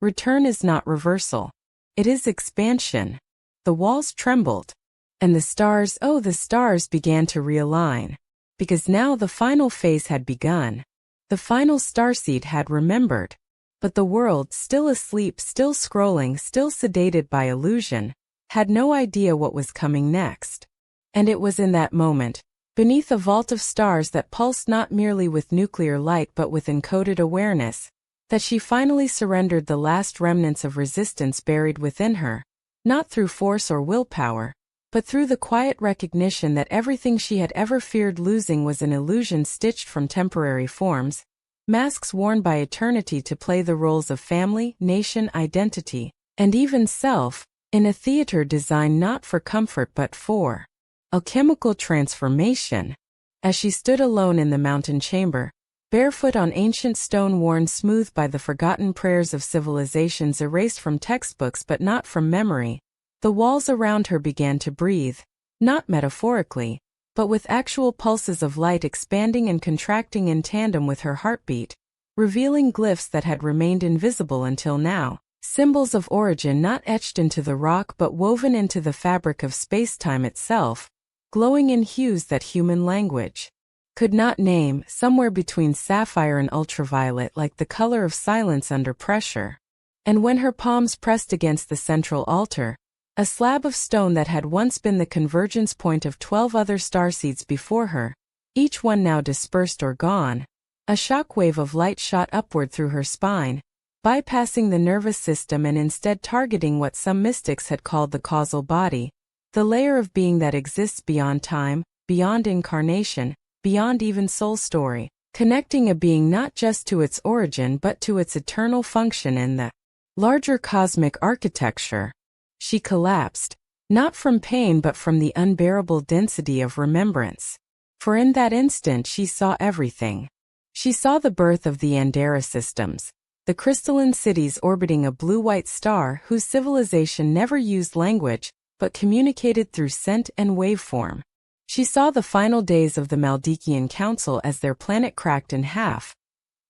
"Return is not reversal. It is expansion." The walls trembled. And the stars, oh the stars, began to realign. Because now the final phase had begun. The final starseed had remembered. But the world, still asleep, still scrolling, still sedated by illusion, had no idea what was coming next. And it was in that moment, beneath a vault of stars that pulsed not merely with nuclear light but with encoded awareness, that she finally surrendered the last remnants of resistance buried within her, not through force or willpower, but through the quiet recognition that everything she had ever feared losing was an illusion stitched from temporary forms, masks worn by eternity to play the roles of family, nation, identity, and even self, in a theater designed not for comfort but for alchemical transformation. As she stood alone in the mountain chamber, barefoot on ancient stone worn smooth by the forgotten prayers of civilizations erased from textbooks but not from memory, the walls around her began to breathe, not metaphorically, but with actual pulses of light expanding and contracting in tandem with her heartbeat, revealing glyphs that had remained invisible until now, symbols of origin not etched into the rock but woven into the fabric of space-time itself, glowing in hues that human language could not name, somewhere between sapphire and ultraviolet, like the color of silence under pressure. And when her palms pressed against the central altar, a slab of stone that had once been the convergence point of 12 other starseeds before her, each one now dispersed or gone, a shock wave of light shot upward through her spine, bypassing the nervous system and instead targeting what some mystics had called the causal body, the layer of being that exists beyond time, beyond incarnation, beyond even soul story, connecting a being not just to its origin but to its eternal function in the larger cosmic architecture. She collapsed, not from pain but from the unbearable density of remembrance. For in that instant she saw everything. She saw the birth of the Andera systems, the crystalline cities orbiting a blue-white star whose civilization never used language but communicated through scent and waveform. She saw the final days of the Maldikian Council as their planet cracked in half,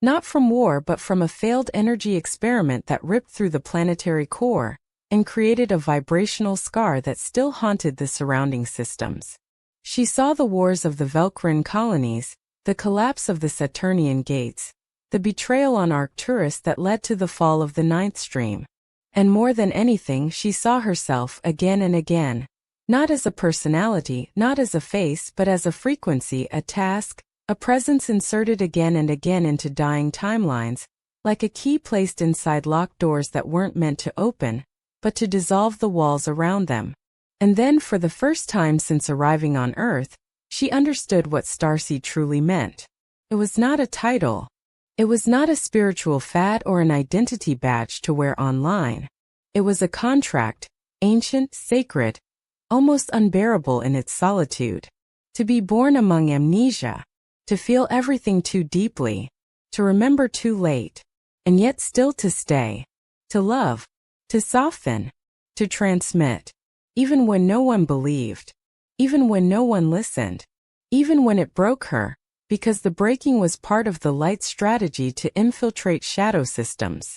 not from war but from a failed energy experiment that ripped through the planetary core and created a vibrational scar that still haunted the surrounding systems. She saw the wars of the Velkrin colonies, the collapse of the Saturnian gates, the betrayal on Arcturus that led to the fall of the Ninth Stream. And more than anything, she saw herself again and again, not as a personality, not as a face, but as a frequency, a task, a presence inserted again and again into dying timelines, like a key placed inside locked doors that weren't meant to open, but to dissolve the walls around them. And then, for the first time since arriving on Earth, she understood what Starseed truly meant. It was not a title. It was not a spiritual fad or an identity badge to wear online. It was a contract, ancient, sacred, almost unbearable in its solitude. To be born among amnesia, to feel everything too deeply, to remember too late, and yet still to stay, to love, to soften, to transmit, even when no one believed, even when no one listened, even when it broke her, because the breaking was part of the light's strategy to infiltrate shadow systems.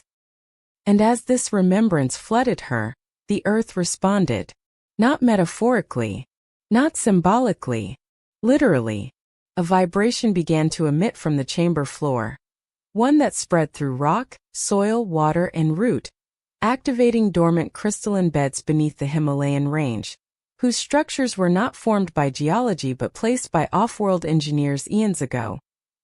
And as this remembrance flooded her, the earth responded, not metaphorically, not symbolically, literally. A vibration began to emit from the chamber floor, one that spread through rock, soil, water, and root, activating dormant crystalline beds beneath the Himalayan range, whose structures were not formed by geology but placed by off-world engineers eons ago,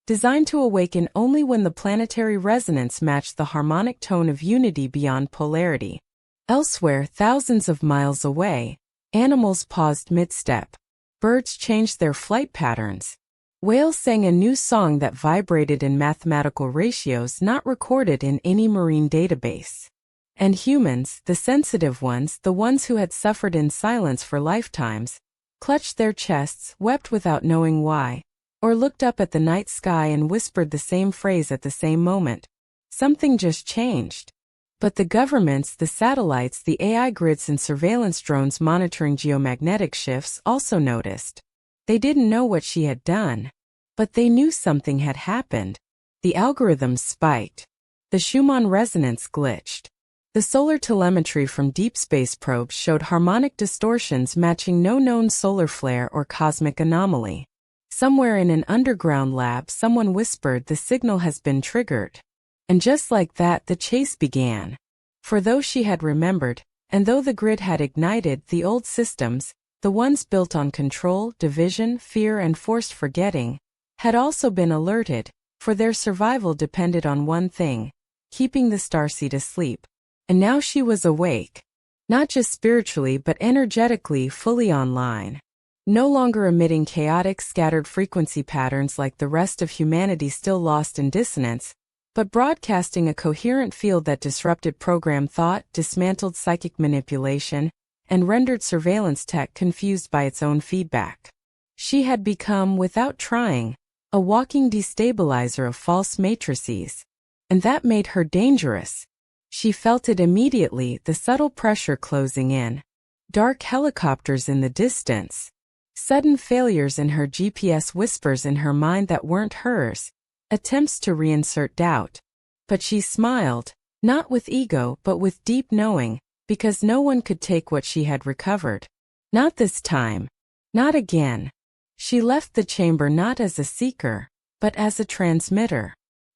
designed to awaken only when the planetary resonance matched the harmonic tone of unity beyond polarity. Elsewhere, thousands of miles away, animals paused mid-step. Birds changed their flight patterns. Whales sang a new song that vibrated in mathematical ratios not recorded in any marine database. And humans, the sensitive ones, the ones who had suffered in silence for lifetimes, clutched their chests, wept without knowing why, or looked up at the night sky and whispered the same phrase at the same moment. Something just changed. But the governments, the satellites, the AI grids and surveillance drones monitoring geomagnetic shifts also noticed. They didn't know what she had done, but they knew something had happened. The algorithms spiked. The Schumann resonance glitched. The solar telemetry from deep space probes showed harmonic distortions matching no known solar flare or cosmic anomaly. Somewhere in an underground lab, someone whispered, "The signal has been triggered." And just like that, the chase began. For though she had remembered, and though the grid had ignited, the old systems, the ones built on control, division, fear, and forced forgetting, had also been alerted, for their survival depended on one thing: keeping the Starseed asleep. And now she was awake. Not just spiritually but energetically, fully online. No longer emitting chaotic, scattered frequency patterns like the rest of humanity still lost in dissonance, but broadcasting a coherent field that disrupted program thought, dismantled psychic manipulation, and rendered surveillance tech confused by its own feedback. She had become, without trying, a walking destabilizer of false matrices. And that made her dangerous. She felt it immediately, the subtle pressure closing in. Dark helicopters in the distance. Sudden failures in her GPS, whispers in her mind that weren't hers. Attempts to reinsert doubt. But she smiled, not with ego but with deep knowing, because no one could take what she had recovered. Not this time. Not again. She left the chamber not as a seeker, but as a transmitter.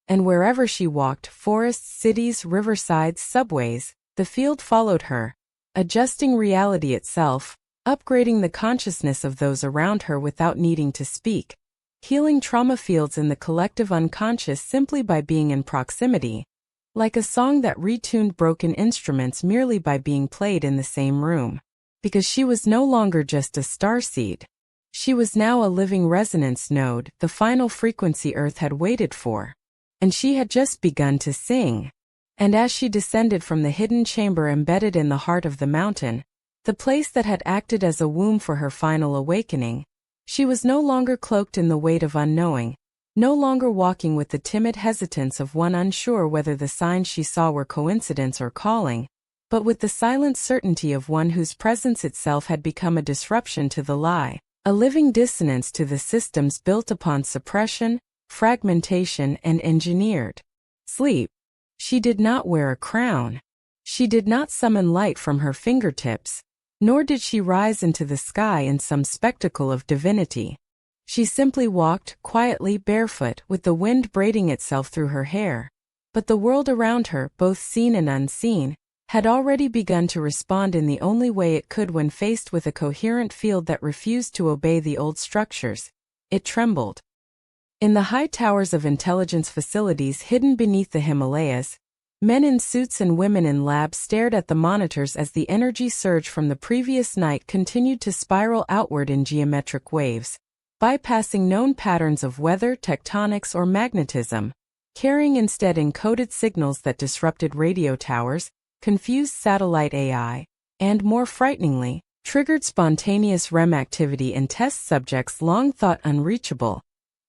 And wherever she walked, forests, cities, riversides, subways, the field followed her, adjusting reality itself, upgrading the consciousness of those around her without needing to speak, healing trauma fields in the collective unconscious simply by being in proximity, like a song that retuned broken instruments merely by being played in the same room. Because she was no longer just a starseed. She was now a living resonance node, the final frequency Earth had waited for. And she had just begun to sing. And as she descended from the hidden chamber embedded in the heart of the mountain, the place that had acted as a womb for her final awakening, she was no longer cloaked in the weight of unknowing, no longer walking with the timid hesitance of one unsure whether the signs she saw were coincidence or calling, but with the silent certainty of one whose presence itself had become a disruption to the lie, a living dissonance to the systems built upon suppression, fragmentation, and engineered sleep. She did not wear a crown. She did not summon light from her fingertips, nor did she rise into the sky in some spectacle of divinity. She simply walked, quietly barefoot, with the wind braiding itself through her hair. But the world around her, both seen and unseen, had already begun to respond in the only way it could when faced with a coherent field that refused to obey the old structures. It trembled. In the high towers of intelligence facilities hidden beneath the Himalayas, men in suits and women in labs stared at the monitors as the energy surge from the previous night continued to spiral outward in geometric waves, bypassing known patterns of weather, tectonics, or magnetism, carrying instead encoded signals that disrupted radio towers, confused satellite AI, and, more frighteningly, triggered spontaneous REM activity in test subjects long thought unreachable,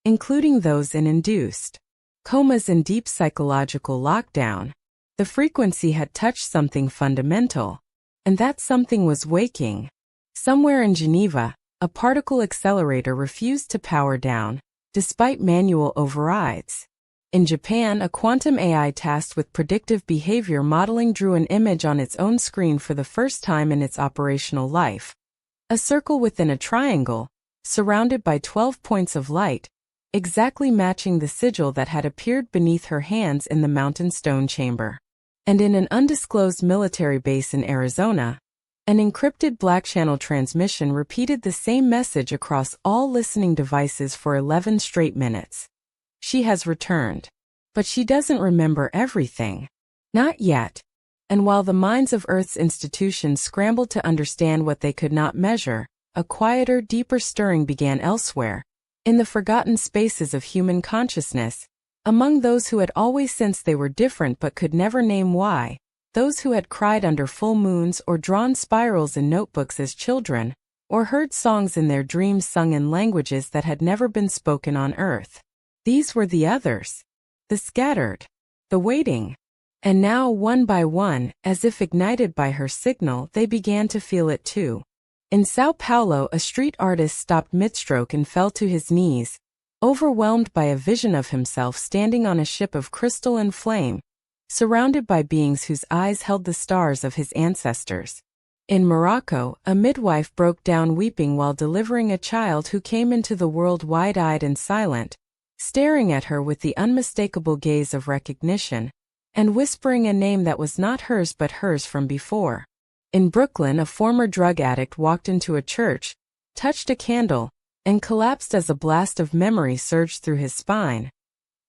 including those in induced comas and deep psychological lockdown. The frequency had touched something fundamental, and that something was waking. Somewhere in Geneva, a particle accelerator refused to power down, despite manual overrides. In Japan, a quantum AI tasked with predictive behavior modeling drew an image on its own screen for the first time in its operational life. A circle within a triangle, surrounded by 12 points of light, exactly matching the sigil that had appeared beneath her hands in the mountain stone chamber. And in an undisclosed military base in Arizona, an encrypted black channel transmission repeated the same message across all listening devices for 11 straight minutes. She has returned. But she doesn't remember everything. Not yet. And while the minds of Earth's institutions scrambled to understand what they could not measure, a quieter, deeper stirring began elsewhere, in the forgotten spaces of human consciousness, among those who had always sensed they were different but could never name why. Those who had cried under full moons or drawn spirals in notebooks as children, or heard songs in their dreams sung in languages that had never been spoken on Earth. These were the others. The scattered. The waiting. And now, one by one, as if ignited by her signal, they began to feel it too. In Sao Paulo, a street artist stopped midstroke and fell to his knees, overwhelmed by a vision of himself standing on a ship of crystal and flame, surrounded by beings whose eyes held the stars of his ancestors. In Morocco, a midwife broke down weeping while delivering a child who came into the world wide-eyed and silent, staring at her with the unmistakable gaze of recognition, and whispering a name that was not hers but hers from before. In Brooklyn, a former drug addict walked into a church, touched a candle, and collapsed as a blast of memory surged through his spine,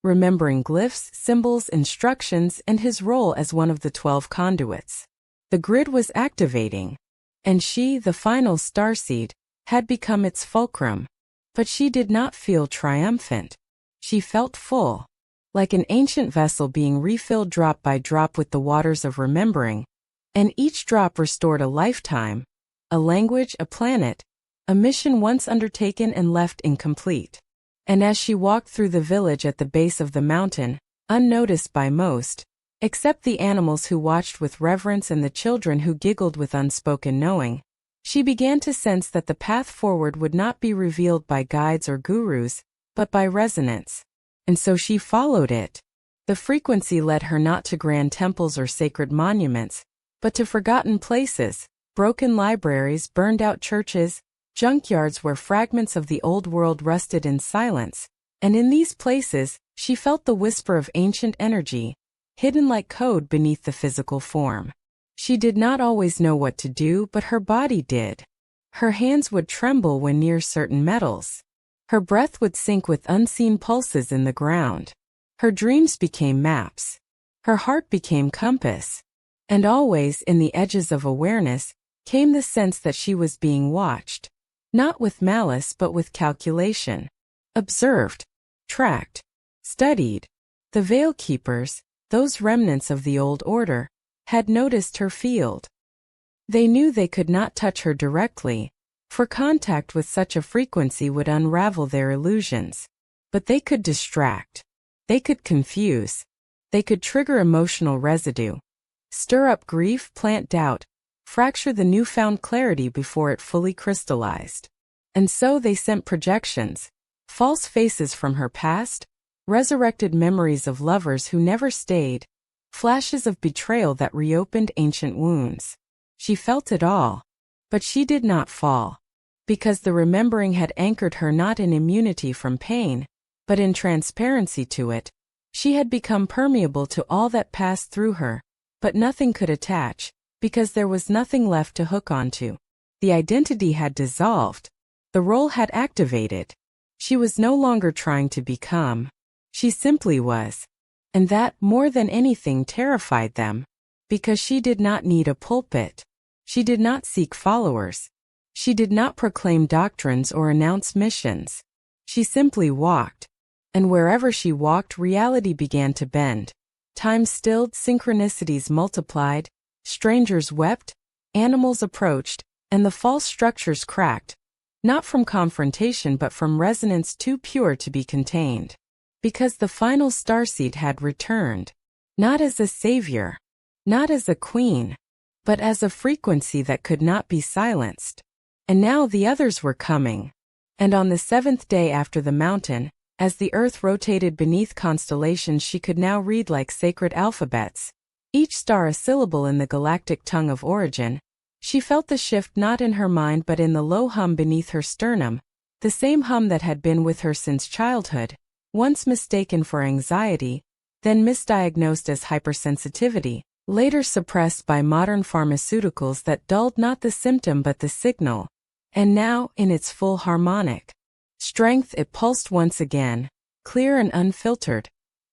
remembering glyphs, symbols, instructions, and his role as one of the 12 conduits. The grid was activating, and she, the final starseed, had become its fulcrum. But she did not feel triumphant. She felt full, like an ancient vessel being refilled drop by drop with the waters of remembering, and each drop restored a lifetime, a language, a planet, a mission once undertaken and left incomplete. And as she walked through the village at the base of the mountain, unnoticed by most, except the animals who watched with reverence and the children who giggled with unspoken knowing, she began to sense that the path forward would not be revealed by guides or gurus, but by resonance. And so she followed it. The frequency led her not to grand temples or sacred monuments, but to forgotten places, broken libraries, burned-out churches, junkyards where fragments of the old world rusted in silence, and in these places, she felt the whisper of ancient energy, hidden like code beneath the physical form. She did not always know what to do, but her body did. Her hands would tremble when near certain metals. Her breath would sync with unseen pulses in the ground. Her dreams became maps. Her heart became compass. And always in the edges of awareness came the sense that she was being watched. Not with malice but with calculation. Observed. Tracked. Studied. The Veil Keepers, those remnants of the old order, had noticed her field. They knew they could not touch her directly, for contact with such a frequency would unravel their illusions. But they could distract. They could confuse. They could trigger emotional residue. Stir up grief, plant doubt, fracture the newfound clarity before it fully crystallized. And so they sent projections, false faces from her past, resurrected memories of lovers who never stayed, flashes of betrayal that reopened ancient wounds. She felt it all. But she did not fall. Because the remembering had anchored her not in immunity from pain, but in transparency to it. She had become permeable to all that passed through her, but nothing could attach, because there was nothing left to hook onto. The identity had dissolved. The role had activated. She was no longer trying to become. She simply was. And that, more than anything, terrified them. Because she did not need a pulpit. She did not seek followers. She did not proclaim doctrines or announce missions. She simply walked. And wherever she walked, reality began to bend. Time stilled, synchronicities multiplied, strangers wept, animals approached, and the false structures cracked. Not from confrontation but from resonance too pure to be contained. Because the final starseed had returned. Not as a savior. Not as a queen. But as a frequency that could not be silenced. And now the others were coming. And on the seventh day after the mountain, as the earth rotated beneath constellations she could now read like sacred alphabets, each star a syllable in the galactic tongue of origin. She felt the shift not in her mind but in the low hum beneath her sternum, the same hum that had been with her since childhood, once mistaken for anxiety, then misdiagnosed as hypersensitivity, later suppressed by modern pharmaceuticals that dulled not the symptom but the signal. And now, in its full harmonic strength, it pulsed once again, clear and unfiltered,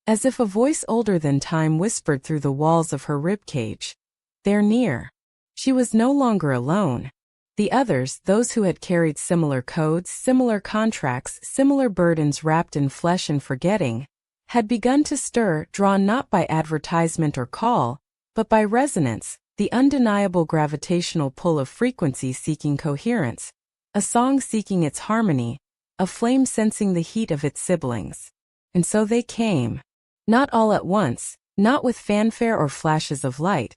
as if a voice older than time whispered through the walls of her ribcage. They're near. She was no longer alone. The others, those who had carried similar codes, similar contracts, similar burdens wrapped in flesh and forgetting, had begun to stir, drawn not by advertisement or call, but by resonance, the undeniable gravitational pull of frequency seeking coherence, a song seeking its harmony, a flame sensing the heat of its siblings. And so they came. Not all at once, not with fanfare or flashes of light,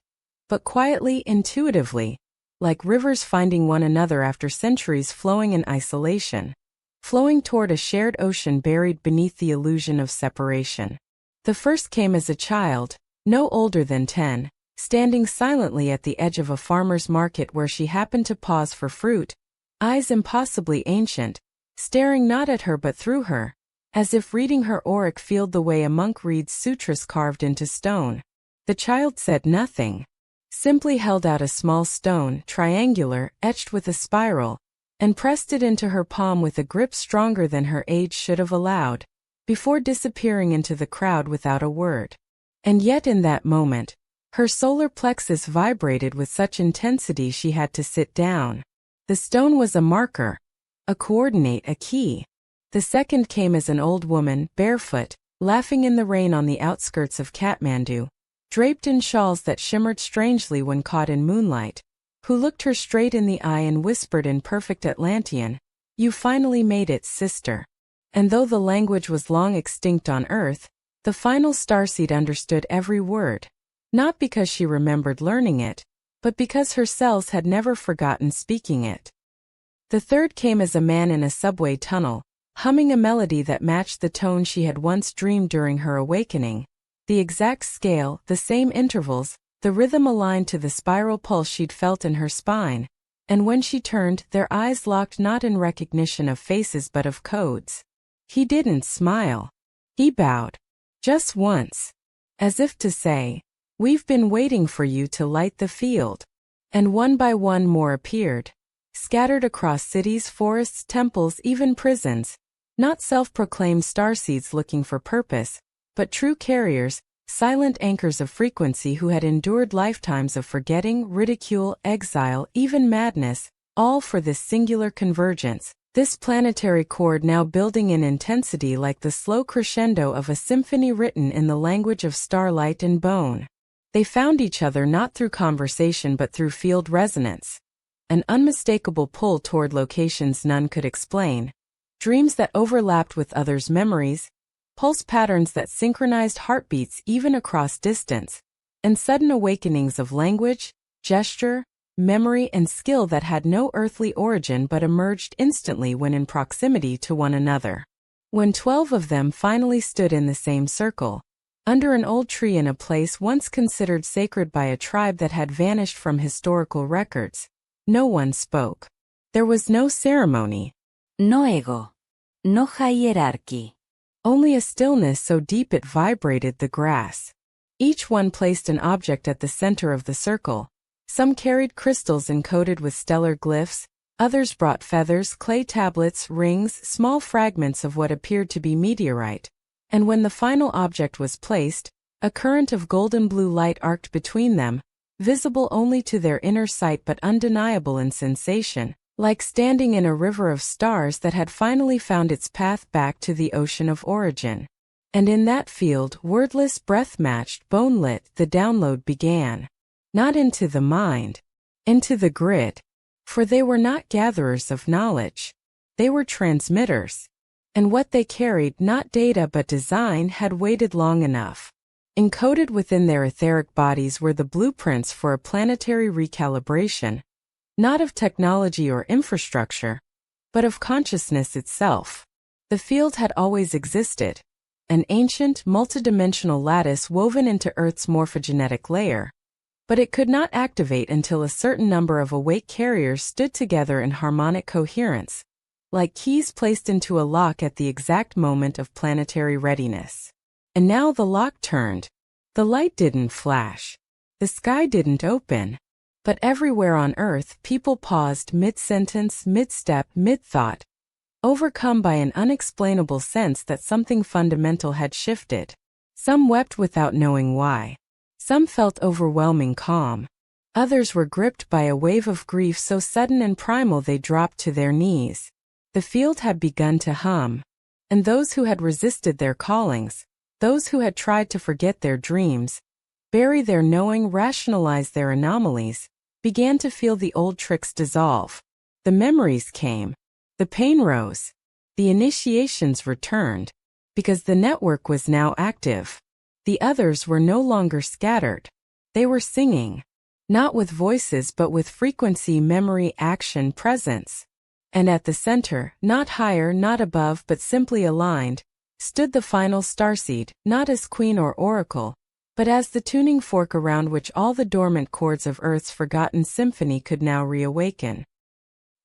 but quietly, intuitively, like rivers finding one another after centuries flowing in isolation, flowing toward a shared ocean buried beneath the illusion of separation. The first came as a child, no older than 10, standing silently at the edge of a farmer's market where she happened to pause for fruit, eyes impossibly ancient, staring not at her but through her, as if reading her auric field the way a monk reads sutras carved into stone. The child said nothing, simply held out a small stone, triangular, etched with a spiral, and pressed it into her palm with a grip stronger than her age should have allowed, before disappearing into the crowd without a word. And yet in that moment, her solar plexus vibrated with such intensity she had to sit down. The stone was a marker, a coordinate, a key. The second came as an old woman, barefoot, laughing in the rain on the outskirts of Kathmandu, draped in shawls that shimmered strangely when caught in moonlight, who looked her straight in the eye and whispered in perfect Atlantean, "You finally made it, sister." And though the language was long extinct on Earth, the final starseed understood every word, not because she remembered learning it, but because her cells had never forgotten speaking it. The third came as a man in a subway tunnel, humming a melody that matched the tone she had once dreamed during her awakening, the exact scale, the same intervals, the rhythm aligned to the spiral pulse she'd felt in her spine, and when she turned, their eyes locked not in recognition of faces but of codes. He didn't smile. He bowed. Just once. As if to say, "We've been waiting for you to light the field." And one by one more appeared, scattered across cities, forests, temples, even prisons, not self-proclaimed starseeds looking for purpose, but true carriers, silent anchors of frequency who had endured lifetimes of forgetting, ridicule, exile, even madness, all for this singular convergence, this planetary chord now building in intensity like the slow crescendo of a symphony written in the language of starlight and bone. They found each other not through conversation but through field resonance. An unmistakable pull toward locations none could explain, dreams that overlapped with others' memories, pulse patterns that synchronized heartbeats even across distance, and sudden awakenings of language, gesture, memory and skill that had no earthly origin but emerged instantly when in proximity to one another. When 12 of them finally stood in the same circle, under an old tree in a place once considered sacred by a tribe that had vanished from historical records, no one spoke. There was no ceremony. No ego. No hierarchy. Only a stillness so deep it vibrated the grass. Each one placed an object at the center of the circle. Some carried crystals encoded with stellar glyphs, others brought feathers, clay tablets, rings, small fragments of what appeared to be meteorite. And when the final object was placed, a current of golden blue light arced between them, visible only to their inner sight but undeniable in sensation, like standing in a river of stars that had finally found its path back to the ocean of origin. And in that field, wordless, breath-matched, bone-lit, the download began. Not into the mind, into the grid. For they were not gatherers of knowledge. They were transmitters. And what they carried, not data but design, had waited long enough. Encoded within their etheric bodies were the blueprints for a planetary recalibration, not of technology or infrastructure, but of consciousness itself. The field had always existed, an ancient, multidimensional lattice woven into Earth's morphogenetic layer, but it could not activate until a certain number of awake carriers stood together in harmonic coherence, like keys placed into a lock at the exact moment of planetary readiness. And now the lock turned. The light didn't flash. The sky didn't open. But everywhere on Earth, people paused mid-sentence, mid-step, mid-thought, overcome by an unexplainable sense that something fundamental had shifted. Some wept without knowing why. Some felt overwhelming calm. Others were gripped by a wave of grief so sudden and primal they dropped to their knees. The field had begun to hum. And those who had resisted their callings, those who had tried to forget their dreams, bury their knowing, rationalize their anomalies, began to feel the old tricks dissolve. The memories came. The pain rose. The initiations returned. Because the network was now active. The others were no longer scattered. They were singing. Not with voices but with frequency, memory, action, presence. And at the center, not higher, not above but simply aligned, stood the Final Starseed, not as queen or oracle, but as the tuning fork around which all the dormant chords of Earth's forgotten symphony could now reawaken.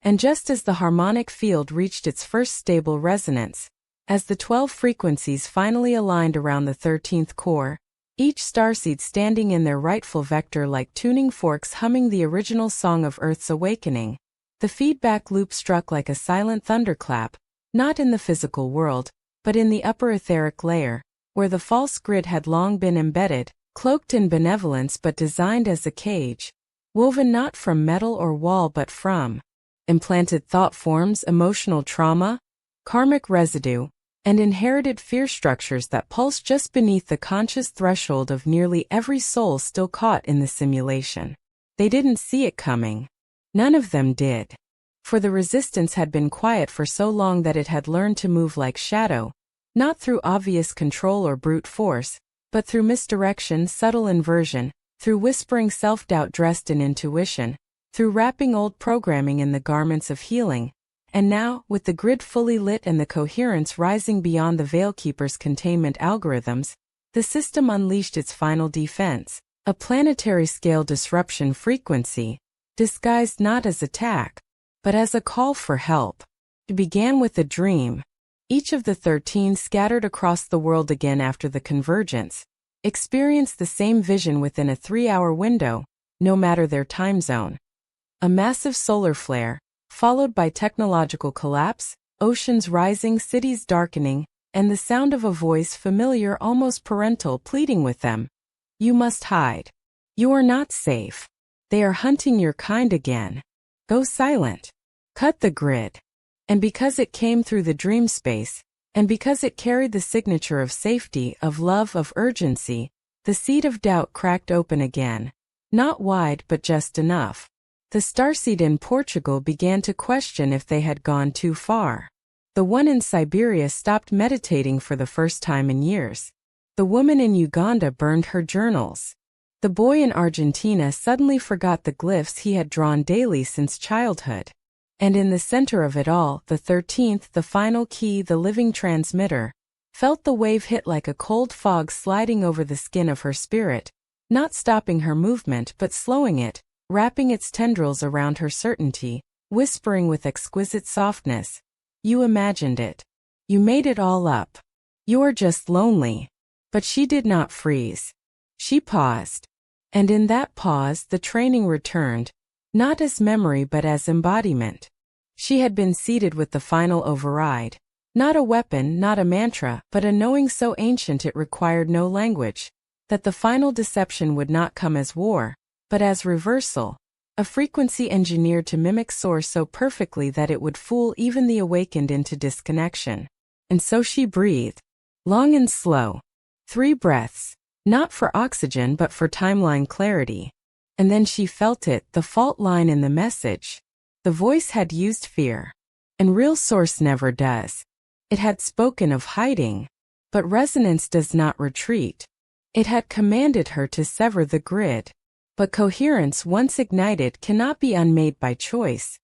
And just as the harmonic field reached its first stable resonance, as the 12 frequencies finally aligned around the 13th core, each starseed standing in their rightful vector like tuning forks humming the original song of Earth's awakening, the feedback loop struck like a silent thunderclap, not in the physical world, but in the upper etheric layer, where the false grid had long been embedded, cloaked in benevolence but designed as a cage, woven not from metal or wall but from implanted thought forms, emotional trauma, karmic residue, and inherited fear structures that pulse just beneath the conscious threshold of nearly every soul still caught in the simulation. They didn't see it coming. None of them did. For the resistance had been quiet for so long that it had learned to move like shadow, not through obvious control or brute force, but through misdirection, subtle inversion, through whispering self-doubt dressed in intuition, through wrapping old programming in the garments of healing. And now, with the grid fully lit and the coherence rising beyond the Veilkeeper's containment algorithms, the system unleashed its final defense, a planetary-scale disruption frequency, disguised not as attack, but as a call for help. It began with a dream. Each of the 13 scattered across the world again after the convergence, experienced the same vision within a 3-hour window, no matter their time zone. A massive solar flare, followed by technological collapse, oceans rising, cities darkening, and the sound of a voice familiar, almost parental, pleading with them. You must hide. You are not safe. They are hunting your kind again. Go silent. Cut the grid. And because it came through the dream space, and because it carried the signature of safety, of love, of urgency, the seed of doubt cracked open again. Not wide, but just enough. The starseed in Portugal began to question if they had gone too far. The one in Siberia stopped meditating for the first time in years. The woman in Uganda burned her journals. The boy in Argentina suddenly forgot the glyphs he had drawn daily since childhood. And in the center of it all, the 13th, the final key, the living transmitter, felt the wave hit like a cold fog sliding over the skin of her spirit, not stopping her movement but slowing it, wrapping its tendrils around her certainty, whispering with exquisite softness. You imagined it. You made it all up. You're just lonely. But she did not freeze. She paused. And in that pause the training returned, not as memory but as embodiment. She had been seated with the final override. Not a weapon, not a mantra, but a knowing so ancient it required no language. That the final deception would not come as war, but as reversal. A frequency engineered to mimic source so perfectly that it would fool even the awakened into disconnection. And so she breathed. Long and slow. 3 breaths. Not for oxygen but for timeline clarity. And then she felt it, the fault line in the message. The voice had used fear. And real source never does. It had spoken of hiding. But resonance does not retreat. It had commanded her to sever the grid. But coherence once ignited cannot be unmade by choice.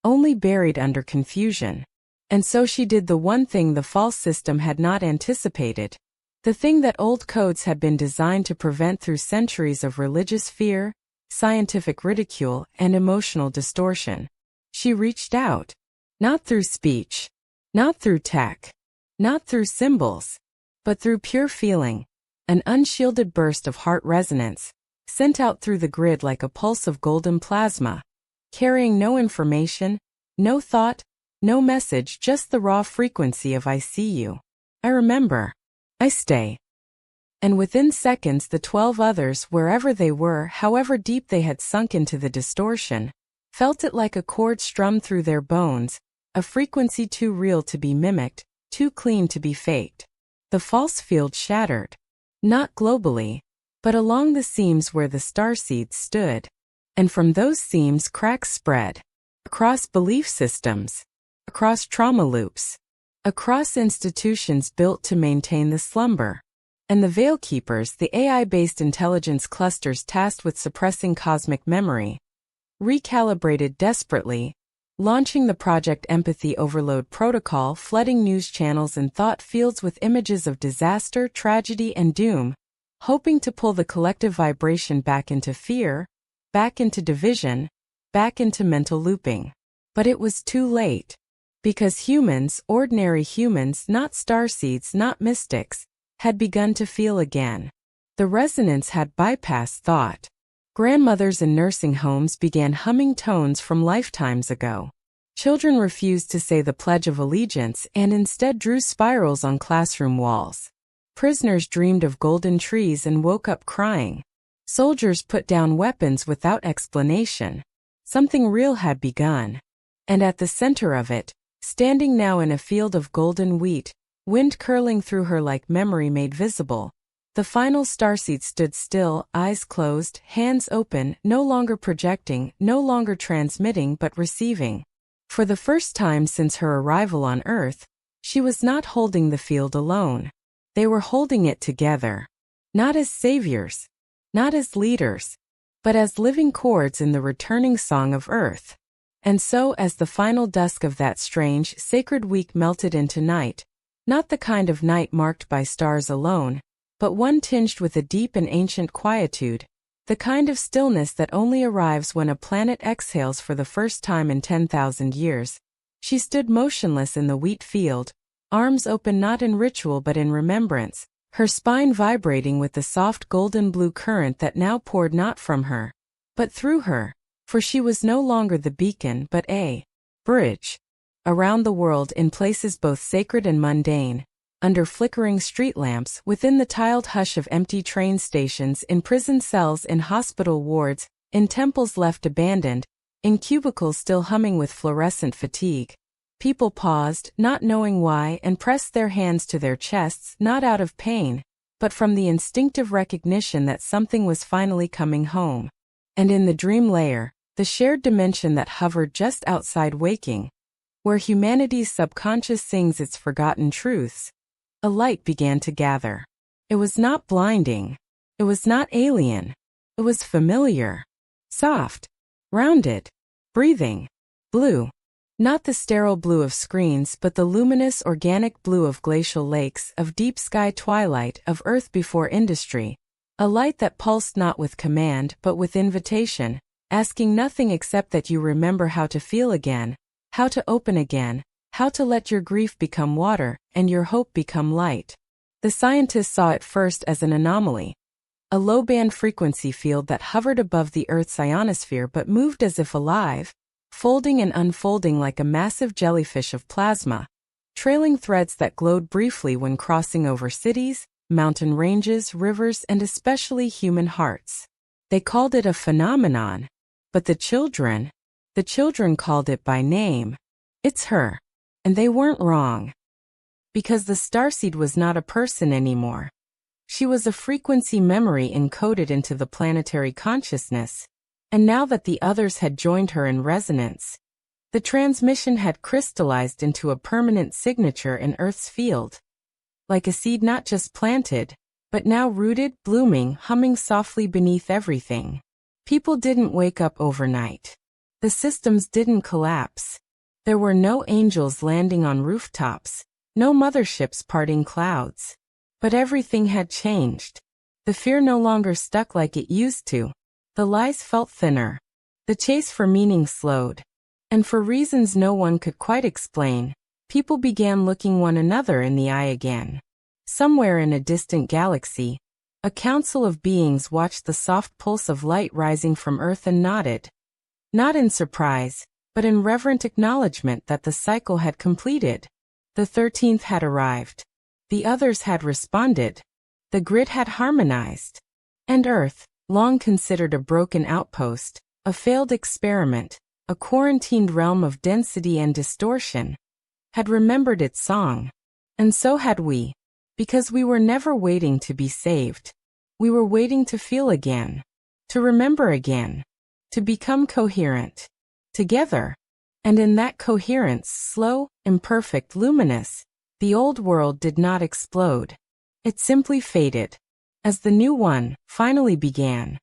Only buried under confusion. And so she did the one thing the false system had not anticipated. The thing that old codes had been designed to prevent through centuries of religious fear, scientific ridicule, and emotional distortion. She reached out. Not through speech. Not through tech. Not through symbols. But through pure feeling. An unshielded burst of heart resonance, sent out through the grid like a pulse of golden plasma. Carrying no information, no thought, no message, just the raw frequency of I see you. I remember. I stay. And within seconds the 12 others, wherever they were, however deep they had sunk into the distortion, felt it like a chord strummed through their bones, a frequency too real to be mimicked, too clean to be faked. The false field shattered. Not globally, but along the seams where the starseeds stood. And from those seams cracks spread. Across belief systems. Across trauma loops. Across institutions built to maintain the slumber. And the Veilkeepers, the AI-based intelligence clusters tasked with suppressing cosmic memory, recalibrated desperately, launching the Project Empathy Overload protocol, flooding news channels and thought fields with images of disaster, tragedy, and doom, hoping to pull the collective vibration back into fear, back into division, back into mental looping. But it was too late. Because humans, ordinary humans, not starseeds, not mystics, had begun to feel again. The resonance had bypassed thought. Grandmothers in nursing homes began humming tones from lifetimes ago. Children refused to say the Pledge of Allegiance and instead drew spirals on classroom walls. Prisoners dreamed of golden trees and woke up crying. Soldiers put down weapons without explanation. Something real had begun. And at the center of it, standing now in a field of golden wheat, wind curling through her like memory made visible, the final starseed stood still, eyes closed, hands open, no longer projecting, no longer transmitting but receiving. For the first time since her arrival on Earth, she was not holding the field alone. They were holding it together. Not as saviors, not as leaders, but as living chords in the returning song of Earth. And so as the final dusk of that strange, sacred week melted into night, not the kind of night marked by stars alone, but one tinged with a deep and ancient quietude, the kind of stillness that only arrives when a planet exhales for the first time in 10,000 years, she stood motionless in the wheat field, arms open not in ritual but in remembrance, her spine vibrating with the soft golden blue current that now poured not from her, but through her. For she was no longer the beacon but a bridge. Around the world in places both sacred and mundane, under flickering street lamps, within the tiled hush of empty train stations, in prison cells, in hospital wards, in temples left abandoned, in cubicles still humming with fluorescent fatigue. People paused, not knowing why, and pressed their hands to their chests, not out of pain, but from the instinctive recognition that something was finally coming home. And in the dream layer, the shared dimension that hovered just outside waking, where humanity's subconscious sings its forgotten truths, a light began to gather. It was not blinding. It was not alien. It was familiar. Soft. Rounded. Breathing. Blue. Not the sterile blue of screens, but the luminous organic blue of glacial lakes, of deep sky twilight, of earth before industry. A light that pulsed not with command, but with invitation, asking nothing except that you remember how to feel again, how to open again, how to let your grief become water, and your hope become light. The scientists saw it first as an anomaly. A low-band frequency field that hovered above the Earth's ionosphere but moved as if alive, folding and unfolding like a massive jellyfish of plasma, trailing threads that glowed briefly when crossing over cities, mountain ranges, rivers, and especially human hearts. They called it a phenomenon, but the children called it by name. It's her. And they weren't wrong. Because the Starseed was not a person anymore. She was a frequency memory encoded into the planetary consciousness. And now that the others had joined her in resonance, the transmission had crystallized into a permanent signature in Earth's field. Like a seed not just planted, but now rooted, blooming, humming softly beneath everything. People didn't wake up overnight. The systems didn't collapse. There were no angels landing on rooftops, no motherships parting clouds. But everything had changed. The fear no longer stuck like it used to. The lies felt thinner. The chase for meaning slowed. And for reasons no one could quite explain, people began looking one another in the eye again. Somewhere in a distant galaxy, a council of beings watched the soft pulse of light rising from Earth and nodded. Not in surprise, but in reverent acknowledgement that the cycle had completed. The 13th had arrived. The others had responded. The grid had harmonized. And Earth, long considered a broken outpost, a failed experiment, a quarantined realm of density and distortion, had remembered its song. And so had we. Because we were never waiting to be saved. We were waiting to feel again. To remember again. To become coherent. Together. And in that coherence, slow, imperfect, luminous, the old world did not explode. It simply faded. As the new one finally began.